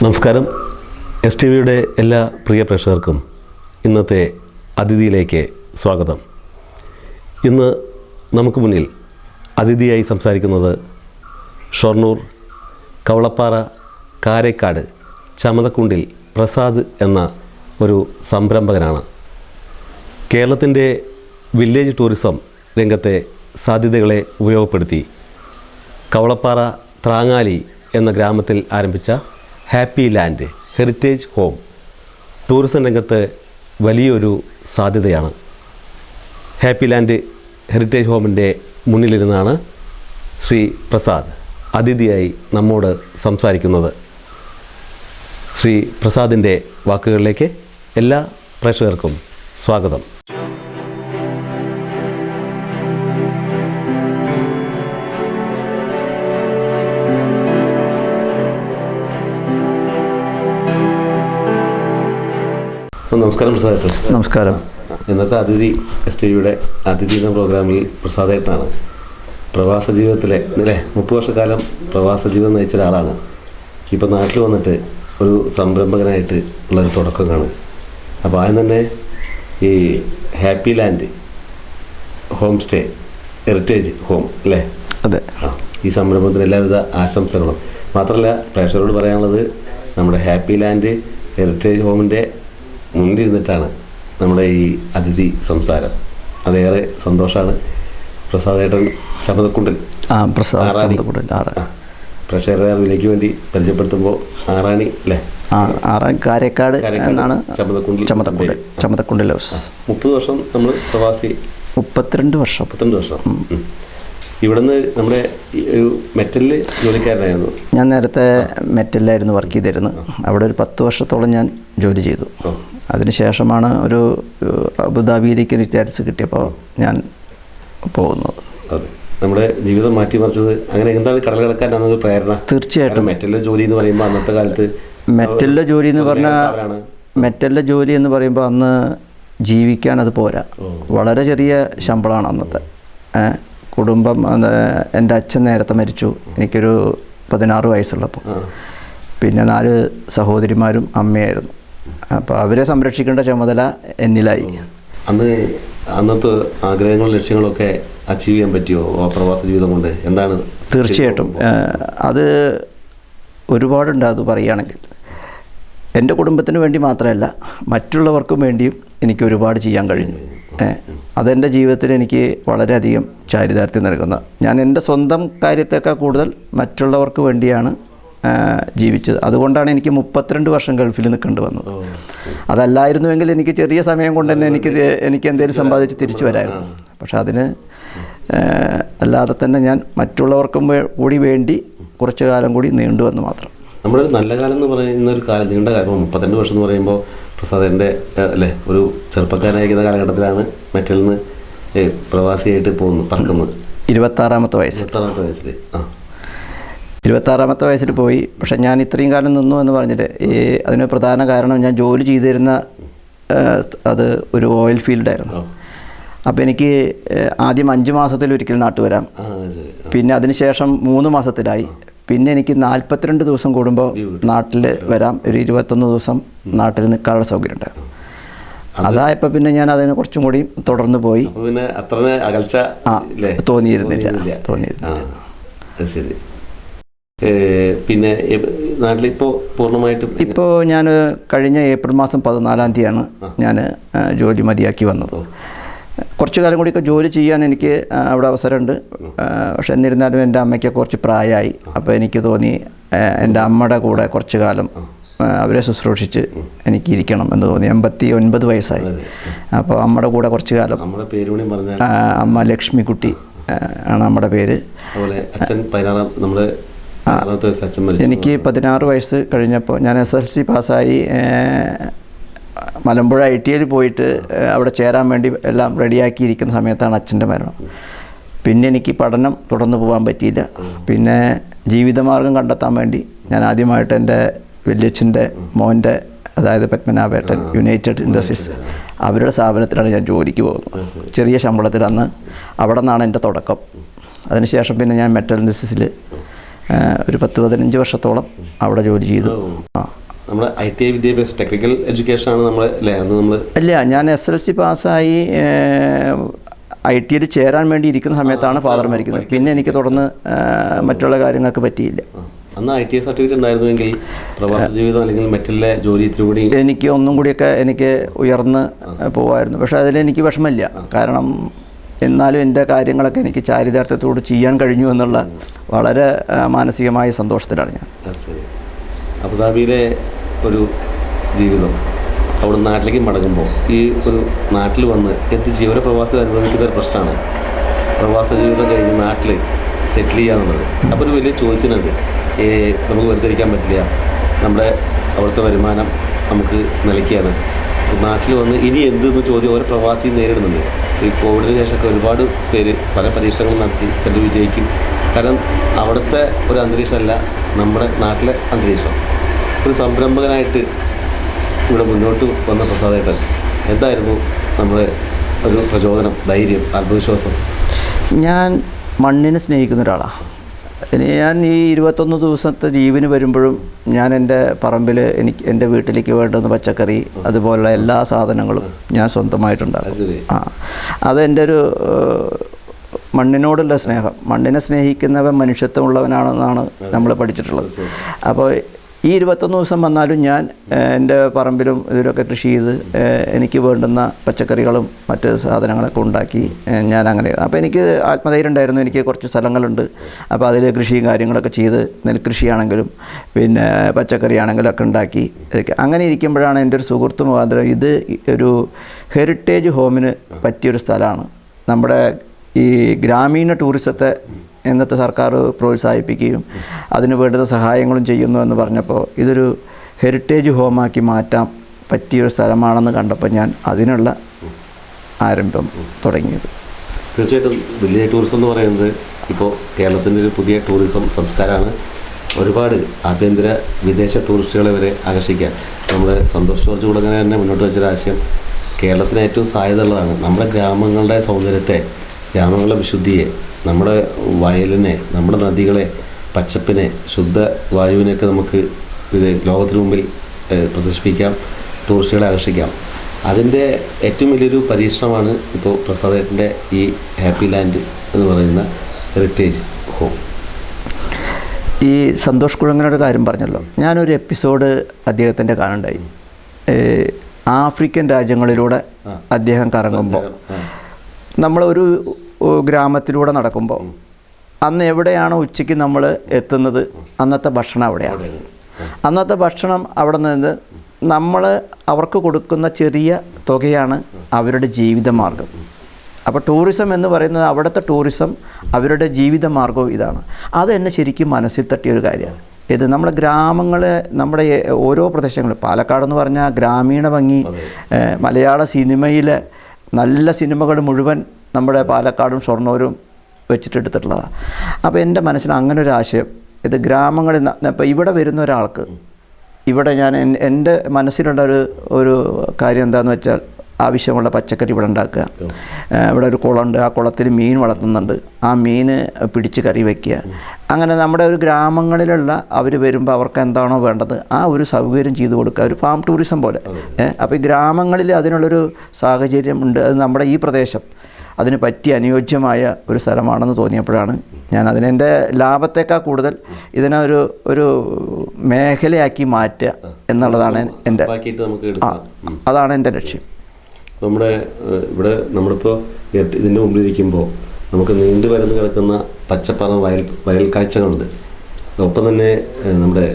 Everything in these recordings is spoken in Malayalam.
നമസ്കാരം. എസ് ടി വിയുടെ എല്ലാ പ്രിയ പ്രേക്ഷകർക്കും ഇന്നത്തെ അതിഥിയിലേക്ക് സ്വാഗതം. ഇന്ന് നമുക്ക് മുന്നിൽ അതിഥിയായി സംസാരിക്കുന്നത് ഷൊർണൂർ കവളപ്പാറ കാരേക്കാട് ചമതക്കുണ്ടിൽ പ്രസാദ് എന്ന ഒരു സംരംഭകനാണ്. കേരളത്തിൻ്റെ വില്ലേജ് ടൂറിസം രംഗത്തെ സാധ്യതകളെ ഉപയോഗപ്പെടുത്തി കവളപ്പാറ ത്രാങ്ങാലി എന്ന ഗ്രാമത്തിൽ ആരംഭിച്ച happy land heritage home tourism രംഗത്ത് വലിയൊരു സാധ്യതയാണ്. ഹാപ്പി ലാൻഡ് ഹെറിറ്റേജ് ഹോമിൻ്റെ മുന്നിലിരുന്നാണ് ശ്രീ പ്രസാദ് അതിഥിയായി നമ്മോട് സംസാരിക്കുന്നത്. ശ്രീ പ്രസാദിൻ്റെ വാക്കുകളിലേക്ക് എല്ലാ പ്രേക്ഷകർക്കും സ്വാഗതം. നമസ്കാരം പ്രസാദ്. നമസ്കാരം. ഇന്നത്തെ അതിഥി എസ് ടി വിയുടെ അതിഥി എന്ന പ്രോഗ്രാമിൽ പ്രസാദേട്ടനാണ്. പ്രവാസ ജീവിതത്തിലെ 30 വർഷക്കാലം പ്രവാസ ജീവിതം നയിച്ച ഒരാളാണ്. ഇപ്പോൾ നാട്ടിൽ വന്നിട്ട് ഒരു സംരംഭകനായിട്ട് ഉള്ളൊരു തുടക്കം കാണും. അപ്പോൾ ആദ്യം തന്നെ ഈ happy land home stay heritage home അല്ലേ? അതെ. ഈ സംരംഭത്തിന് എല്ലാവിധ ആശംസകളും. മാത്രമല്ല പ്രേക്ഷകരോട് പറയാനുള്ളത്, നമ്മുടെ ഹാപ്പി ലാൻഡ് ഹെറിറ്റേജ് ഹോമിൻ്റെ മുന്നിലിരുന്നിട്ടാണ് നമ്മുടെ ഈ അതിഥി സംസാരം. അതേറെ സന്തോഷമാണ്. പ്രസാദേട്ടൻ ചമതക്കുണ്ടിൽ പ്രേക്ഷകരുടെ അറിവിലേക്ക് വേണ്ടി പരിചയപ്പെടുത്തുമ്പോൾ ആറാണി അല്ലേ? കാരേക്കാട് എന്നാണ് ചമതക്കുണ്ടിൽ ഹൗസ്. 30 വർഷം നമ്മൾ പ്രവാസി. 32 വർഷം. ഇവിടുന്ന് നമ്മുടെ ഒരു മെറ്റലിൽ ജോലിക്കാരനായിരുന്നു. ഞാൻ നേരത്തെ മെറ്റലിലായിരുന്നു വർക്ക് ചെയ്തിരുന്നത്. അവിടെ ഒരു 10 വർഷത്തോളം ഞാൻ ജോലി ചെയ്തു. അതിനുശേഷമാണ് ഒരു അബുദാബിയിലേക്ക് ഒരു ചാൻസ് കിട്ടിയപ്പോൾ ഞാൻ പോകുന്നത്. അതെ, നമ്മുടെ ജീവിതം മാറ്റിമറിച്ചത് അങ്ങനെ എന്താണ്? കടൽ കിടക്കാനാണ് പ്രേരണ? തീർച്ചയായിട്ടും. മെറ്റലിലെ ജോലി എന്ന് പറയുമ്പോൾ അന്നത്തെ കാലത്ത് മെറ്റലിലെ ജോലി എന്ന് പറയുമ്പോൾ അന്ന് ജീവിക്കാൻ അത് പോരാ. വളരെ ചെറിയ ശമ്പളമാണ് അന്നത്തെ. കുടുംബം, എൻ്റെ അച്ഛൻ നേരത്തെ മരിച്ചു എനിക്കൊരു 16 വയസ്സുള്ളപ്പോൾ. പിന്നെ 4 സഹോദരിമാരും അമ്മയായിരുന്നു. അപ്പോൾ അവരെ സംരക്ഷിക്കേണ്ട ചുമതല എന്നിലായി. അന്നത്തെ ആഗ്രഹങ്ങളും ലക്ഷ്യങ്ങളൊക്കെ അച്ചീവ് ചെയ്യാൻ പറ്റിയോ പ്രവാസ ജീവിതം കൊണ്ട്? എന്താണ്? തീർച്ചയായിട്ടും അത് ഒരുപാടുണ്ട്. അത് പറയുകയാണെങ്കിൽ എൻ്റെ കുടുംബത്തിന് വേണ്ടി മാത്രമല്ല, മറ്റുള്ളവർക്കും വേണ്ടിയും എനിക്ക് ഒരുപാട് ചെയ്യാൻ കഴിഞ്ഞു. അതെൻ്റെ ജീവിതത്തിൽ എനിക്ക് വളരെയധികം ചാരിതാർത്ഥ്യം നൽകുന്ന, ഞാൻ എൻ്റെ സ്വന്തം കാര്യത്തേക്കാൾ കൂടുതൽ മറ്റുള്ളവർക്ക് വേണ്ടിയാണ് ജീവിച്ചത്. അതുകൊണ്ടാണ് എനിക്ക് 32 വർഷം ഗൾഫിൽ നിൽക്കേണ്ടി വന്നത്. അതല്ലായിരുന്നുവെങ്കിൽ എനിക്ക് ചെറിയ സമയം കൊണ്ട് തന്നെ എനിക്ക് എന്തെങ്കിലും സമ്പാദിച്ച് തിരിച്ചു വരായിരുന്നു. പക്ഷെ അതിന് അല്ലാതെ തന്നെ ഞാൻ മറ്റുള്ളവർക്കും കൂടി വേണ്ടി കുറച്ചു കാലം കൂടി നീണ്ടു വന്ന് മാത്രം. നമ്മുടെ നല്ല കാലം എന്ന് പറയുന്ന ഒരു കാലം, നീണ്ട കാലം 32 വർഷം എന്ന് പറയുമ്പോൾ പ്രസാദിൻ്റെ അല്ലേ, ഒരു ചെറുപ്പക്കാരനായിരിക്കുന്ന കാലഘട്ടത്തിലാണ് മെറ്റലിൽ നിന്ന് പ്രവാസിയായിട്ട് പറക്കുന്നത്. 26ാമത്തെ വയസ്സിൽ 26ാമത്തെ വയസ്സിൽ പോയി. പക്ഷെ ഞാൻ ഇത്രയും കാലം നിന്നു എന്ന് പറഞ്ഞിട്ട് അതിന് പ്രധാന കാരണം ഞാൻ ജോലി ചെയ്തിരുന്ന അത് ഒരു ഓയിൽ ഫീൽഡായിരുന്നു. അപ്പോൾ എനിക്ക് ആദ്യം 5 മാസത്തിലൊരിക്കൽ നാട്ടിൽ വരാം. പിന്നെ അതിനുശേഷം 3 മാസത്തിലായി. പിന്നെ എനിക്ക് 42 ദിവസം കൂടുമ്പോൾ നാട്ടിൽ വരാം. ഒരു 21 ദിവസം നാട്ടിൽ നിൽക്കാനുള്ള സൗകര്യം ഉണ്ടായിരുന്നു. അതായപ്പോൾ പിന്നെ ഞാൻ അതിന് കുറച്ചും കൂടി തുടർന്ന് പോയി. തോന്നിയിരുന്നില്ല. ശരി. പിന്നെ നാട്ടിലിപ്പോൾ പൂർണ്ണമായിട്ടും ഇപ്പോൾ ഞാൻ കഴിഞ്ഞ ഏപ്രിൽ മാസം 14-ാം തീയതിയാണ് ഞാൻ ജോലി മതിയാക്കി വന്നത്. കുറച്ചു കാലം കൂടിയൊക്കെ ജോലി ചെയ്യാൻ എനിക്ക് അവിടെ അവസരമുണ്ട്. പക്ഷെ എന്നിരുന്നാലും എൻ്റെ അമ്മയ്ക്ക് കുറച്ച് പ്രായമായി. അപ്പോൾ എനിക്ക് തോന്നി എൻ്റെ അമ്മയുടെ കൂടെ കുറച്ച് കാലം അവരെ ശുശ്രൂഷിച്ച് എനിക്ക് ഇരിക്കണം എന്ന് തോന്നി. 89 വയസ്സായി. അപ്പോൾ അമ്മയുടെ കൂടെ കുറച്ച് കാലം. അമ്മ ലക്ഷ്മിക്കുട്ടി ആണ് അമ്മയുടെ പേര്. എനിക്ക് 16 വയസ്സ് കഴിഞ്ഞപ്പോൾ ഞാൻ SSLC പാസ്സായി മലമ്പുഴ ITIയിൽ പോയിട്ട് അവിടെ ചേരാൻ വേണ്ടി എല്ലാം റെഡിയാക്കിയിരിക്കുന്ന സമയത്താണ് അച്ഛൻ്റെ മരണം. പിന്നെ എനിക്ക് പഠനം തുടർന്ന് പോകാൻ പറ്റിയില്ല. പിന്നെ ജീവിതമാർഗം കണ്ടെത്താൻ വേണ്ടി ഞാൻ ആദ്യമായിട്ട് എൻ്റെ വലിയച്ഛൻ്റെ മോൻ്റെ, അതായത് പത്മനാഭേട്ടൻ യുണൈറ്റഡ് ഇൻഡസ്ട്രീസ്, അവരുടെ സ്ഥാപനത്തിലാണ് ഞാൻ ജോലിക്ക് പോകുന്നത്. ചെറിയ ശമ്പളത്തിൽ. അന്ന് അവിടെ നിന്നാണ് എൻ്റെ തുടക്കം. അതിനുശേഷം പിന്നെ ഞാൻ മെറ്റൽ ഇൻഡസ്ട്രീസിൽ ഒരു 10-15 വർഷത്തോളം അവിടെ ജോലി ചെയ്തു. നമ്മുടെ ITI വിദ്യാഭ്യാസം ടെക്നിക്കൽ എഡ്യൂക്കേഷനാണ് നമ്മൾ അല്ലേ അന്ന് നമ്മൾ? അല്ല, ഞാൻ SLC പാസ്സായി ITയിൽ ചേരാൻ വേണ്ടി ഇരിക്കുന്ന സമയത്താണ് ഫാദർ മരിക്കുന്നത്. പിന്നെ എനിക്ക് തുടർന്ന് മറ്റുള്ള കാര്യങ്ങൾക്ക് പറ്റിയില്ല. അന്ന് ITI സർട്ടിഫിക്കറ്റ് ഉണ്ടായിരുന്നുവെങ്കിൽ പ്രവാസ ജീവിതം അല്ലെങ്കിൽ മറ്റുള്ള ജോലി കൂടി എനിക്ക് ഒന്നും കൂടിയൊക്കെ എനിക്ക് ഉയർന്ന് പോവായിരുന്നു. പക്ഷേ അതിലെനിക്ക് വിഷമമില്ല. കാരണം എന്നാലും എൻ്റെ കാര്യങ്ങളൊക്കെ എനിക്ക് ചാരിതാർത്ഥ്യത്തോട് ചെയ്യാൻ കഴിഞ്ഞു എന്നുള്ള വളരെ മാനസികമായ സന്തോഷത്തിലാണ് ഞാൻ. അബുദാബിയിലെ ഒരു ജീവിതം അവിടെ നാട്ടിലേക്ക് മടങ്ങുമ്പോൾ ഈ ഒരു നാട്ടിൽ വന്ന് എത്തിച്ച് ഓരോ പ്രവാസികൾ അനുഭവിക്കുന്ന ഒരു പ്രശ്നമാണ് പ്രവാസ ജീവിതം കഴിഞ്ഞ് നാട്ടിൽ സെറ്റിൽ ചെയ്യാന്നുള്ളത്. അപ്പോൾ ഒരു വലിയ ചോദിച്ചിട്ടുണ്ട്, നമുക്ക് വെറുതെ ഇരിക്കാൻ പറ്റില്ല, നമ്മുടെ അവിടുത്തെ വരുമാനം നമുക്ക് നിലയ്ക്കാണ്, നാട്ടിൽ വന്ന് ഇനി എന്തെന്ന് ചോദ്യം ഓരോ പ്രവാസിയും നേരിടുന്നുണ്ട്. ഈ കോവിഡിന് ശേഷമൊക്കെ ഒരുപാട് പേര് പല പരീക്ഷകളും നടത്തി, ചിലർ വിജയിക്കും. കാരണം അവിടുത്തെ ഒരു അന്തരീക്ഷമല്ല നമ്മുടെ നാട്ടിലെ അന്തരീക്ഷം. ഒരു സംരംഭകനായിട്ട് ഇവിടെ മുന്നോട്ട് വന്ന പ്രസാദേട്ടൻ എന്തായിരുന്നു നമ്മുടെ ഒരു പ്രചോദനം, ധൈര്യം, ആത്മവിശ്വാസം? ഞാൻ മണ്ണിനെ സ്നേഹിക്കുന്ന ഒരാളാണ്. ഞാൻ ഈ 21 ദിവസത്തെ ലീവിന് വരുമ്പോഴും ഞാൻ എൻ്റെ പറമ്പിൽ എൻ്റെ വീട്ടിലേക്ക് വേണ്ടുന്ന പച്ചക്കറി അതുപോലുള്ള എല്ലാ സാധനങ്ങളും ഞാൻ സ്വന്തമായിട്ടുണ്ടാക്കും. അതെൻ്റെ ഒരു മണ്ണിനോടുള്ള സ്നേഹം. മണ്ണിനെ സ്നേഹിക്കുന്നവൻ മനുഷ്യത്വമുള്ളവനാണെന്നാണ് നമ്മൾ പഠിച്ചിട്ടുള്ളത്. അപ്പോൾ ഈ 21 ദിവസം വന്നാലും ഞാൻ എൻ്റെ പറമ്പിലും ഇതിലൊക്കെ കൃഷി ചെയ്ത് എനിക്ക് വേണ്ടുന്ന പച്ചക്കറികളും മറ്റ് സാധനങ്ങളൊക്കെ ഉണ്ടാക്കി ഞാൻ അങ്ങനെ. അപ്പോൾ എനിക്ക് ആത്മധൈര്യം ഉണ്ടായിരുന്നു. എനിക്ക് കുറച്ച് സ്ഥലങ്ങളുണ്ട്. അപ്പോൾ അതിൽ കൃഷിയും കാര്യങ്ങളൊക്കെ ചെയ്ത് നെൽകൃഷിയാണെങ്കിലും പിന്നെ പച്ചക്കറി ആണെങ്കിലും ഒക്കെ ഉണ്ടാക്കി അങ്ങനെ ഇരിക്കുമ്പോഴാണ് എൻ്റെ ഒരു സുഹൃത്ത് മുഖാന്തരം ഇത് ഒരു ഹെറിറ്റേജ് ഹോമിന് പറ്റിയൊരു സ്ഥലമാണ്. നമ്മുടെ ഈ ഗ്രാമീണ ടൂറിസത്തെ ഇന്നത്തെ സർക്കാർ പ്രോത്സാഹിപ്പിക്കുകയും അതിന് വേണ്ടുന്ന സഹായങ്ങളും ചെയ്യുന്നു എന്ന് പറഞ്ഞപ്പോൾ ഇതൊരു ഹെറിറ്റേജ് ഹോമാക്കി മാറ്റാൻ പറ്റിയൊരു സ്ഥലമാണെന്ന് കണ്ടപ്പോൾ ഞാൻ അതിനുള്ള ആരംഭം തുടങ്ങിയത്. തീർച്ചയായിട്ടും വലിയ ടൂറിസം എന്ന് പറയുന്നത് ഇപ്പോൾ കേരളത്തിൻ്റെ ഒരു പുതിയ ടൂറിസം സംസ്കാരമാണ്. ഒരുപാട് ആഭ്യന്തര വിദേശ ടൂറിസ്റ്റുകളെ വരെ ആകർഷിക്കാൻ നമ്മുടെ സന്തോഷ് ജോർജ് കുളങ്ങര തന്നെ മുന്നോട്ട് വെച്ചൊരാശയം കേരളത്തിന് ഏറ്റവും സാധ്യതയുള്ളതാണ്. നമ്മുടെ ഗ്രാമങ്ങളുടെ സൗന്ദര്യത്തെ, ഗ്രാമങ്ങളുടെ വിശുദ്ധിയെ, നമ്മുടെ വയലിനെ, നമ്മുടെ നദികളെ, പച്ചപ്പിനെ, ശുദ്ധ വായുവിനെയൊക്കെ നമുക്ക് ഇത് ലോകത്തിന് മുമ്പിൽ പ്രദർശിപ്പിക്കാം, ടൂറിസ്റ്റുകളെ ആകർഷിക്കാം. അതിൻ്റെ ഏറ്റവും വലിയൊരു പരീക്ഷണമാണ് ഇപ്പോൾ പ്രസാദേട്ടൻ്റെ ഈ ഹാപ്പി ലാൻഡ് എന്ന് പറയുന്ന ഹെറിറ്റേജ് ഹോം. ഈ സന്തോഷ് കുളങ്ങരയുടെ കാര്യം പറഞ്ഞല്ലോ, ഞാനൊരു എപ്പിസോഡ് അദ്ദേഹത്തിൻ്റെ കാണുണ്ടായി. ആഫ്രിക്കൻ രാജ്യങ്ങളിലൂടെ അദ്ദേഹം കറങ്ങുമ്പോൾ നമ്മളൊരു ഗ്രാമത്തിലൂടെ നടക്കുമ്പോൾ അന്ന് എവിടെയാണോ ഉച്ചയ്ക്ക് നമ്മൾ എത്തുന്നത് അന്നത്തെ ഭക്ഷണം അവിടെയാണ്. അന്നത്തെ ഭക്ഷണം അവിടെ നിന്ന് നമ്മൾ അവർക്ക് കൊടുക്കുന്ന ചെറിയ തുകയാണ് അവരുടെ ജീവിതമാർഗം. അപ്പോൾ ടൂറിസം എന്ന് പറയുന്നത് അവിടുത്തെ ടൂറിസം അവരുടെ ജീവിതമാർഗവും ഇതാണ്. അത് എന്നെ ശരിക്കും മനസ്സിൽ തട്ടിയൊരു കാര്യമാണ്. ഇത് നമ്മുടെ ഗ്രാമങ്ങളെ, നമ്മുടെ ഓരോ പ്രദേശങ്ങളും, പാലക്കാടെന്ന് പറഞ്ഞാൽ ഗ്രാമീണ ഭംഗി, മലയാള സിനിമയിലെ നല്ല സിനിമകൾ മുഴുവൻ നമ്മുടെ പാലക്കാടും ഷൊർണൂരും വെച്ചിട്ടെടുത്തിട്ടുള്ളതാണ്. അപ്പോൾ എൻ്റെ മനസ്സിൽ അങ്ങനെ ഒരു ആശയം, ഇത് ഗ്രാമങ്ങളിൽ ഇപ്പോൾ ഇവിടെ വരുന്ന ഒരാൾക്ക് ഇവിടെ ഞാൻ എൻ്റെ മനസ്സിലുള്ള ഒരു കാര്യം എന്താണെന്ന് വെച്ചാൽ ആവശ്യമുള്ള പച്ചക്കറി ഇവിടെ ഉണ്ടാക്കുക. ഇവിടെ ഒരു കുളമുണ്ട്, ആ കുളത്തിൽ മീൻ വളർത്തുന്നുണ്ട്, ആ മീൻ പിടിച്ച് കറി വയ്ക്കുക. അങ്ങനെ നമ്മുടെ ഒരു ഗ്രാമങ്ങളിലുള്ള അവർ വരുമ്പോൾ അവർക്ക് എന്താണോ വേണ്ടത് ആ ഒരു സൗകര്യം ചെയ്തു കൊടുക്കുക, ഒരു ഫാം ടൂറിസം പോലെ. അപ്പോൾ ഈ ഗ്രാമങ്ങളിൽ അതിനുള്ളൊരു സാഹചര്യം ഉണ്ട്. അത് നമ്മുടെ ഈ പ്രദേശം അതിന് പറ്റിയ അനുയോജ്യമായ ഒരു സ്ഥലമാണെന്ന് തോന്നിയപ്പോഴാണ് ഞാൻ അതിനെൻ്റെ ലാഭത്തേക്കാൾ കൂടുതൽ ഇതിനൊരു മേഖലയാക്കി മാറ്റുക എന്നുള്ളതാണ് എൻ്റെ, അതാണ് എൻ്റെ ലക്ഷ്യം. നമ്മുടെ ഇവിടെ നമ്മളിപ്പോൾ ഇതിൻ്റെ മുമ്പിലിരിക്കുമ്പോൾ നമുക്ക് നീണ്ടു വരന്ന് കിടക്കുന്ന പച്ചപ്പറ വയൽ കാഴ്ചകളുണ്ട്. ഒപ്പം തന്നെ നമ്മുടെ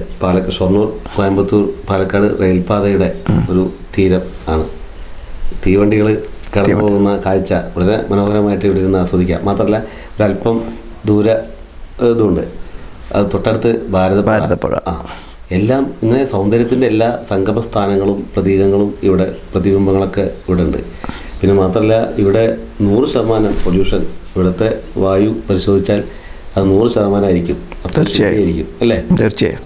ഷൊർണൂർ കോയമ്പത്തൂർ പാലക്കാട് റെയിൽപാതയുടെ ഒരു തീരം ആണ്. തീവണ്ടികൾ കടന്നു പോകുന്ന കാഴ്ച വളരെ മനോഹരമായിട്ട് ഇവിടെ ഇരുന്ന് ആസ്വദിക്കാം. മാത്രമല്ല ഒരല്പം ദൂര ഇതുണ്ട്, അത് തൊട്ടടുത്ത് ഭാരതപ്പുഴ. എല്ലാം ഇങ്ങനെ സൗന്ദര്യത്തിൻ്റെ എല്ലാ സംഗമ സ്ഥാനങ്ങളും പ്രതീകങ്ങളും ഇവിടെ, പ്രതിബിംബങ്ങളൊക്കെ ഇവിടെ ഉണ്ട്. പിന്നെ മാത്രമല്ല ഇവിടെ 100% പൊല്യൂഷൻ, ഇവിടുത്തെ വായു പരിശോധിച്ചാൽ അത് 100% ആയിരിക്കും. തീർച്ചയായും അല്ലേ? തീർച്ചയായും.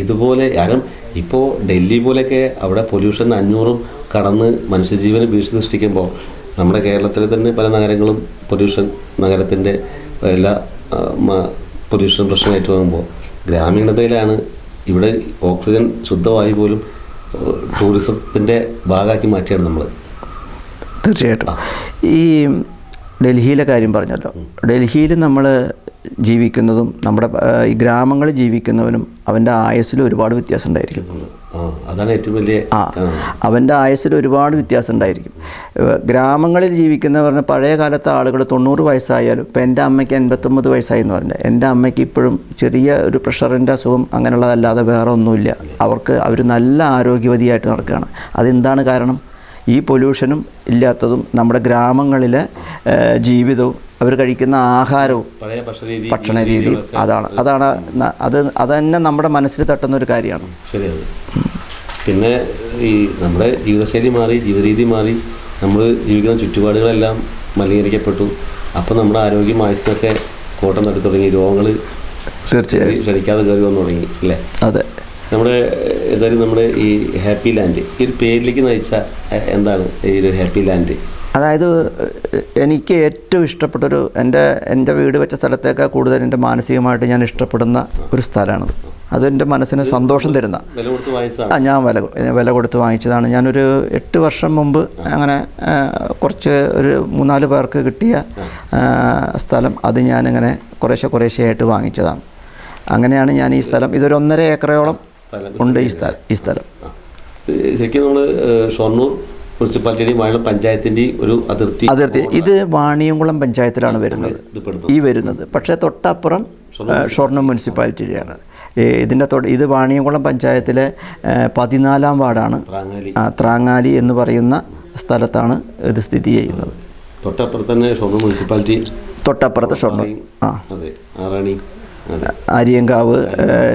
ഇതുപോലെ കാരണം ഇപ്പോൾ ഡൽഹി പോലെയൊക്കെ അവിടെ പൊല്യൂഷൻ 500 കടന്ന് മനുഷ്യജീവന് ഭീഷണി സൃഷ്ടിക്കുമ്പോൾ നമ്മുടെ കേരളത്തിലെ തന്നെ പല നഗരങ്ങളും പൊല്യൂഷൻ, നഗരത്തിൻ്റെ എല്ലാ പൊല്യൂഷൻ പ്രശ്നമായിട്ട് പോകുമ്പോൾ ഗ്രാമീണതയിലാണ് ഇവിടെ ഓക്സിജൻ ശുദ്ധവായു പോലും ടൂറിസത്തിൻ്റെ ഭാഗമാക്കി മാറ്റിയാണ് നമ്മൾ. തീർച്ചയായിട്ടും. ഈ ഡൽഹിയിലെ കാര്യം പറഞ്ഞല്ലോ, ഡൽഹിയിൽ നമ്മൾ ജീവിക്കുന്നതും നമ്മുടെ ഈ ഗ്രാമങ്ങളിൽ ജീവിക്കുന്നവനും അവൻ്റെ ആയുസ്സിൽ ഒരുപാട് വ്യത്യാസം ഉണ്ടായിരിക്കും. അതാണ് ഏറ്റവും വലിയ അവൻ്റെ ആയുസ്സിൽ ഒരുപാട് വ്യത്യാസം ഉണ്ടായിരിക്കും. ഗ്രാമങ്ങളിൽ ജീവിക്കുന്നവർ പഴയ കാലത്തെ ആളുകൾ 90 വയസ്സായാലും, ഇപ്പോൾ എൻ്റെ അമ്മയ്ക്ക് 89 വയസ്സായി എന്ന് പറഞ്ഞാൽ, എൻ്റെ അമ്മയ്ക്ക് ഇപ്പോഴും ചെറിയ ഒരു പ്രഷറിൻ്റെ അസുഖം അങ്ങനെയുള്ളതല്ലാതെ വേറെ ഒന്നുമില്ല. അവർ നല്ല ആരോഗ്യവതിയായിട്ട് നടക്കുകയാണ്. അതെന്താണ് കാരണം? ഈ പൊല്യൂഷനും ഇല്ലാത്തതും നമ്മുടെ ഗ്രാമങ്ങളിലെ ജീവിതവും അവർ കഴിക്കുന്ന ആഹാരവും ഭക്ഷണ രീതിയും അത് തന്നെ നമ്മുടെ മനസ്സിൽ തട്ടുന്ന ഒരു കാര്യമാണ്. ശരിയാണ്. പിന്നെ ഈ നമ്മുടെ ജീവിതശൈലി മാറി, ജീവിത രീതി മാറി, നമ്മൾ ജീവിക്കുന്ന ചുറ്റുപാടുകളെല്ലാം മലിനീകരിക്കപ്പെട്ടു. അപ്പോൾ നമ്മുടെ ആരോഗ്യം ആയുസ്സൊക്കെ കോട്ടം തട്ടി തുടങ്ങി, രോഗങ്ങൾ തീർച്ചയായും ക്ഷണിക്കാതെ കയറി വന്നു തുടങ്ങി അല്ലേ? അതെ. ഏതായാലും നമ്മുടെ ഈ ഹാപ്പി ലാൻഡ് ഈ ഒരു പേരിലേക്ക് നയിച്ച എന്താണ് ഈ ഒരു ഹാപ്പി ലാൻഡ്? അതായത് എനിക്ക് ഏറ്റവും ഇഷ്ടപ്പെട്ടൊരു എൻ്റെ വീട് വെച്ച സ്ഥലത്തേക്ക് കൂടുതൽ എൻ്റെ മാനസികമായിട്ട് ഞാൻ ഇഷ്ടപ്പെടുന്ന ഒരു സ്ഥലമാണത്. അതെൻ്റെ മനസ്സിന് സന്തോഷം തരുന്ന. ഞാൻ വില കൊടുത്ത് വാങ്ങിച്ചതാണ്. ഞാനൊരു 8 വർഷം മുമ്പ് അങ്ങനെ കുറച്ച് ഒരു 3-4 പേർക്ക് കിട്ടിയ സ്ഥലം അത് ഞാനിങ്ങനെ കുറേശ്ശെയായിട്ട് വാങ്ങിച്ചതാണ്. അങ്ങനെയാണ് ഞാൻ ഈ സ്ഥലം, ഇതൊരു 1.5 ഏക്കറോളം ഉണ്ട് ഈ സ്ഥലം. ശരിക്കും നമ്മൾ ഷൊർണൂർ മുനിസിപ്പാലിറ്റിയുടെയും വാണിയംകുളം പഞ്ചായത്തിൻ്റെയും ഒരു അതിർത്തി. ഇത് വാണിയംകുളം പഞ്ചായത്തിലാണ് വരുന്നത്. പക്ഷേ തൊട്ടപ്പുറം ഷൊർണൂർ മുനിസിപ്പാലിറ്റിയാണ്. ഇത് വാണിയംകുളം പഞ്ചായത്തിലെ 14-ാം വാർഡാണ്. ത്രാങ്ങാലി എന്ന് പറയുന്ന സ്ഥലത്താണ് ഇത് സ്ഥിതി ചെയ്യുന്നത്. തൊട്ടപ്പുറത്ത് തന്നെ ഷൊർണൂർ മുനിസിപ്പാലിറ്റി, തൊട്ടപ്പുറത്ത് ഷൊർണൂർ ആര്യങ്കാവ്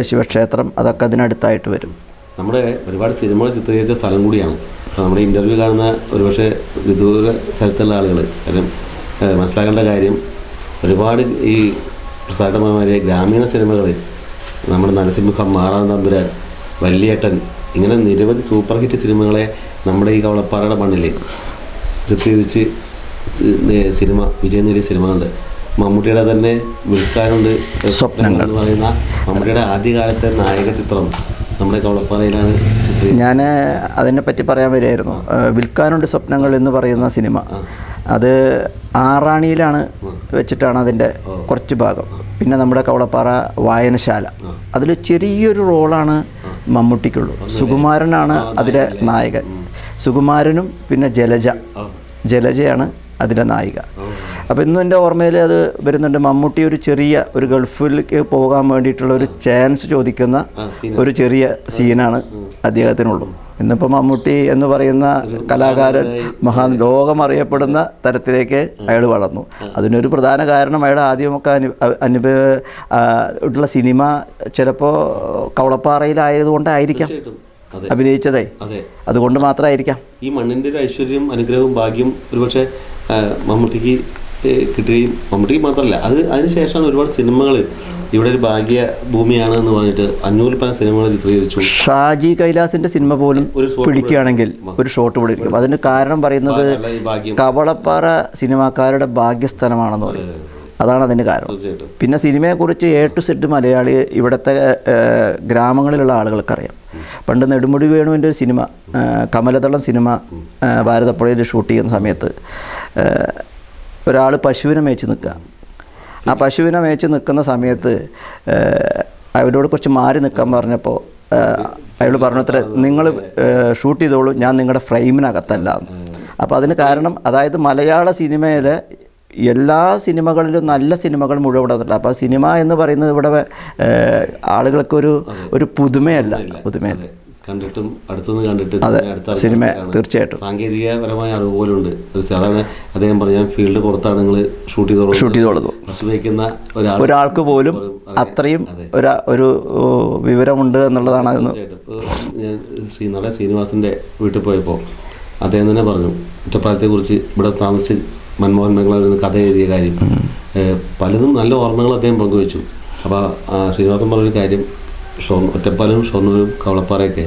ശിവക്ഷേത്രം അതൊക്കെ അതിനടുത്തായിട്ട് വരും. നമ്മുടെ ഒരുപാട് സിനിമകൾ ചിത്രീകരിച്ച സ്ഥലം കൂടിയാണ്. അപ്പോൾ നമ്മുടെ ഇൻ്റർവ്യൂ കാണുന്ന ഒരുപക്ഷെ വിദൂര സ്ഥലത്തുള്ള ആളുകൾ കാര്യം മനസ്സിലാക്കേണ്ട കാര്യം, ഒരുപാട് ഈ പ്രസാദമായ ഗ്രാമീണ സിനിമകൾ, നമ്മുടെ നരസിംഹം, മാറാൻ തമ്പുരാൻ, വല്യേട്ടൻ, ഇങ്ങനെ നിരവധി സൂപ്പർ ഹിറ്റ് സിനിമകളെ നമ്മുടെ ഈ കവളപ്പാറയുടെ മണ്ണിൽ ചിത്രീകരിച്ച് സിനിമ വിജയം നേടിയ സിനിമകളുണ്ട്. മമ്മൂട്ടിയുടെ തന്നെ വിൽക്കാനുണ്ട് സ്വപ്നങ്ങൾ എന്ന് പറയുന്ന മമ്മൂട്ടിയുടെ ആദ്യകാലത്തെ നായക ചിത്രം നമ്മുടെ കവളപ്പാറയിലാണ്. ഞാൻ അതിനെപ്പറ്റി പറയാൻ വരികയായിരുന്നു. വിൽക്കാനുണ്ട് സ്വപ്നങ്ങൾ എന്ന് പറയുന്ന സിനിമ, അത് ആറാണിയിലാണ് വെച്ചിട്ടാണ് അതിൻ്റെ കുറച്ച് ഭാഗം. പിന്നെ നമ്മുടെ കവളപ്പാറ വായനശാല, അതിൽ ചെറിയൊരു റോളാണ് മമ്മൂട്ടിക്കുള്ളൂ. സുകുമാരനാണ് അതിലെ നായകൻ. സുകുമാരനും പിന്നെ ജലജയാണ് അതിലെ നായിക. അപ്പോൾ ഇന്നും എൻ്റെ ഓർമ്മയിൽ അത് വരുന്നുണ്ട്. മമ്മൂട്ടി ഒരു ഗൾഫിലേക്ക് പോകാൻ വേണ്ടിയിട്ടുള്ള ഒരു ചാൻസ് ചോദിക്കുന്ന ഒരു ചെറിയ സീനാണ് അദ്ദേഹത്തിനുള്ളൂ. ഇന്നിപ്പോൾ മമ്മൂട്ടി എന്ന് പറയുന്ന കലാകാരൻ ലോകം അറിയപ്പെടുന്ന തരത്തിലേക്ക് അയാൾ വളർന്നു. അതിനൊരു പ്രധാന കാരണം അയാൾ ആദ്യമൊക്കെ ഉള്ള സിനിമ ചിലപ്പോൾ കവളപ്പാറയിലായതുകൊണ്ടായിരിക്കാം അഭിനയിച്ചതേ, അതുകൊണ്ട് മാത്രമായിരിക്കാം. ഈ മണ്ണിൻ്റെ ഒരു ഐശ്വര്യം, അനുഗ്രഹവും, ഭാഗ്യം ഒരുപക്ഷെ മമ്മൂട്ടിക്ക് കിട്ടുകയും, മമ്മൂട്ടിക്ക് മാത്രമല്ല അതിനുശേഷമാണ് ഒരുപാട് സിനിമകൾ ഇവിടെ ഒരു ഭാഗ്യ ഭൂമിയാണ് എന്ന് പറഞ്ഞിട്ട് 500 പല സിനിമകൾ ചിത്രീകരിച്ചു. ഷാജി കൈലാസിന്റെ സിനിമ പോലും പിടിക്കുകയാണെങ്കിൽ ഒരു ഷോട്ട് പിടിക്കും. അതിന് കാരണം പറയുന്നത് കവളപ്പാറ സിനിമാക്കാരുടെ ഭാഗ്യസ്ഥലമാണെന്ന് പറയും. അതാണ് അതിന് കാരണം. പിന്നെ സിനിമയെക്കുറിച്ച് A to Z മലയാളി ഇവിടുത്തെ ഗ്രാമങ്ങളിലുള്ള ആളുകൾക്കറിയാം. പണ്ട് നെടുമുടി വേണുവിൻ്റെ ഒരു സിനിമ, കമലതളം സിനിമ ഭാരതപ്പുഴയിൽ ഷൂട്ട് ചെയ്യുന്ന സമയത്ത് ഒരാൾ പശുവിനെ മേച്ച് നിൽക്കുക. ആ പശുവിനെ മേച്ച് നിൽക്കുന്ന സമയത്ത് അവരോട് കുറച്ച് മാറി നിൽക്കാൻ പറഞ്ഞപ്പോൾ അയാൾ പറഞ്ഞത്ര, നിങ്ങൾ ഷൂട്ട് ചെയ്തോളൂ, ഞാൻ നിങ്ങളുടെ ഫ്രെയിമിനകത്തല്ല. അപ്പോൾ അതിന് കാരണം, അതായത് മലയാള സിനിമയിലെ എല്ലാ സിനിമകളിലും നല്ല സിനിമകൾ മുഴുവൻ ഇവിടെ വന്നിട്ടുണ്ട്. അപ്പോൾ സിനിമ എന്ന് പറയുന്നത് ഇവിടെ ആളുകൾക്കൊരു പുതുമയല്ല. കണ്ടിട്ടും അടുത്തുനിന്ന് കണ്ടിട്ട് അതെ, സിനിമ തീർച്ചയായിട്ടും സാങ്കേതികപരമായ അറിവ് പോലും ഉണ്ട്. സാധാരണ അദ്ദേഹം പറഞ്ഞ ഫീൽഡ് പുറത്താണ് നിങ്ങൾ ഷൂട്ട് ചെയ്തോളൂ. വയ്ക്കുന്ന ഒരാൾക്ക് പോലും അത്രയും ഒരു വിവരമുണ്ട് എന്നുള്ളതാണ്. അതെന്ന് ഞാൻ ശ്രീനിവാസിൻ്റെ വീട്ടിൽ പോയപ്പോൾ അദ്ദേഹം തന്നെ പറഞ്ഞു, ഒറ്റപ്പാലത്തെക്കുറിച്ച് ഇവിടെ താമസിച്ച് മൻമോഹൻ ബംഗ്ലാവിൽ നിന്ന് കഥ എഴുതിയ കാര്യം, പലതും നല്ല ഓർമ്മകൾ അദ്ദേഹം പങ്കുവച്ചു. അപ്പോൾ ശ്രീനിവാസൻ പറഞ്ഞൊരു കാര്യം, ഒറ്റപ്പാലും ഷൊർണൂരും കവളപ്പാറയൊക്കെ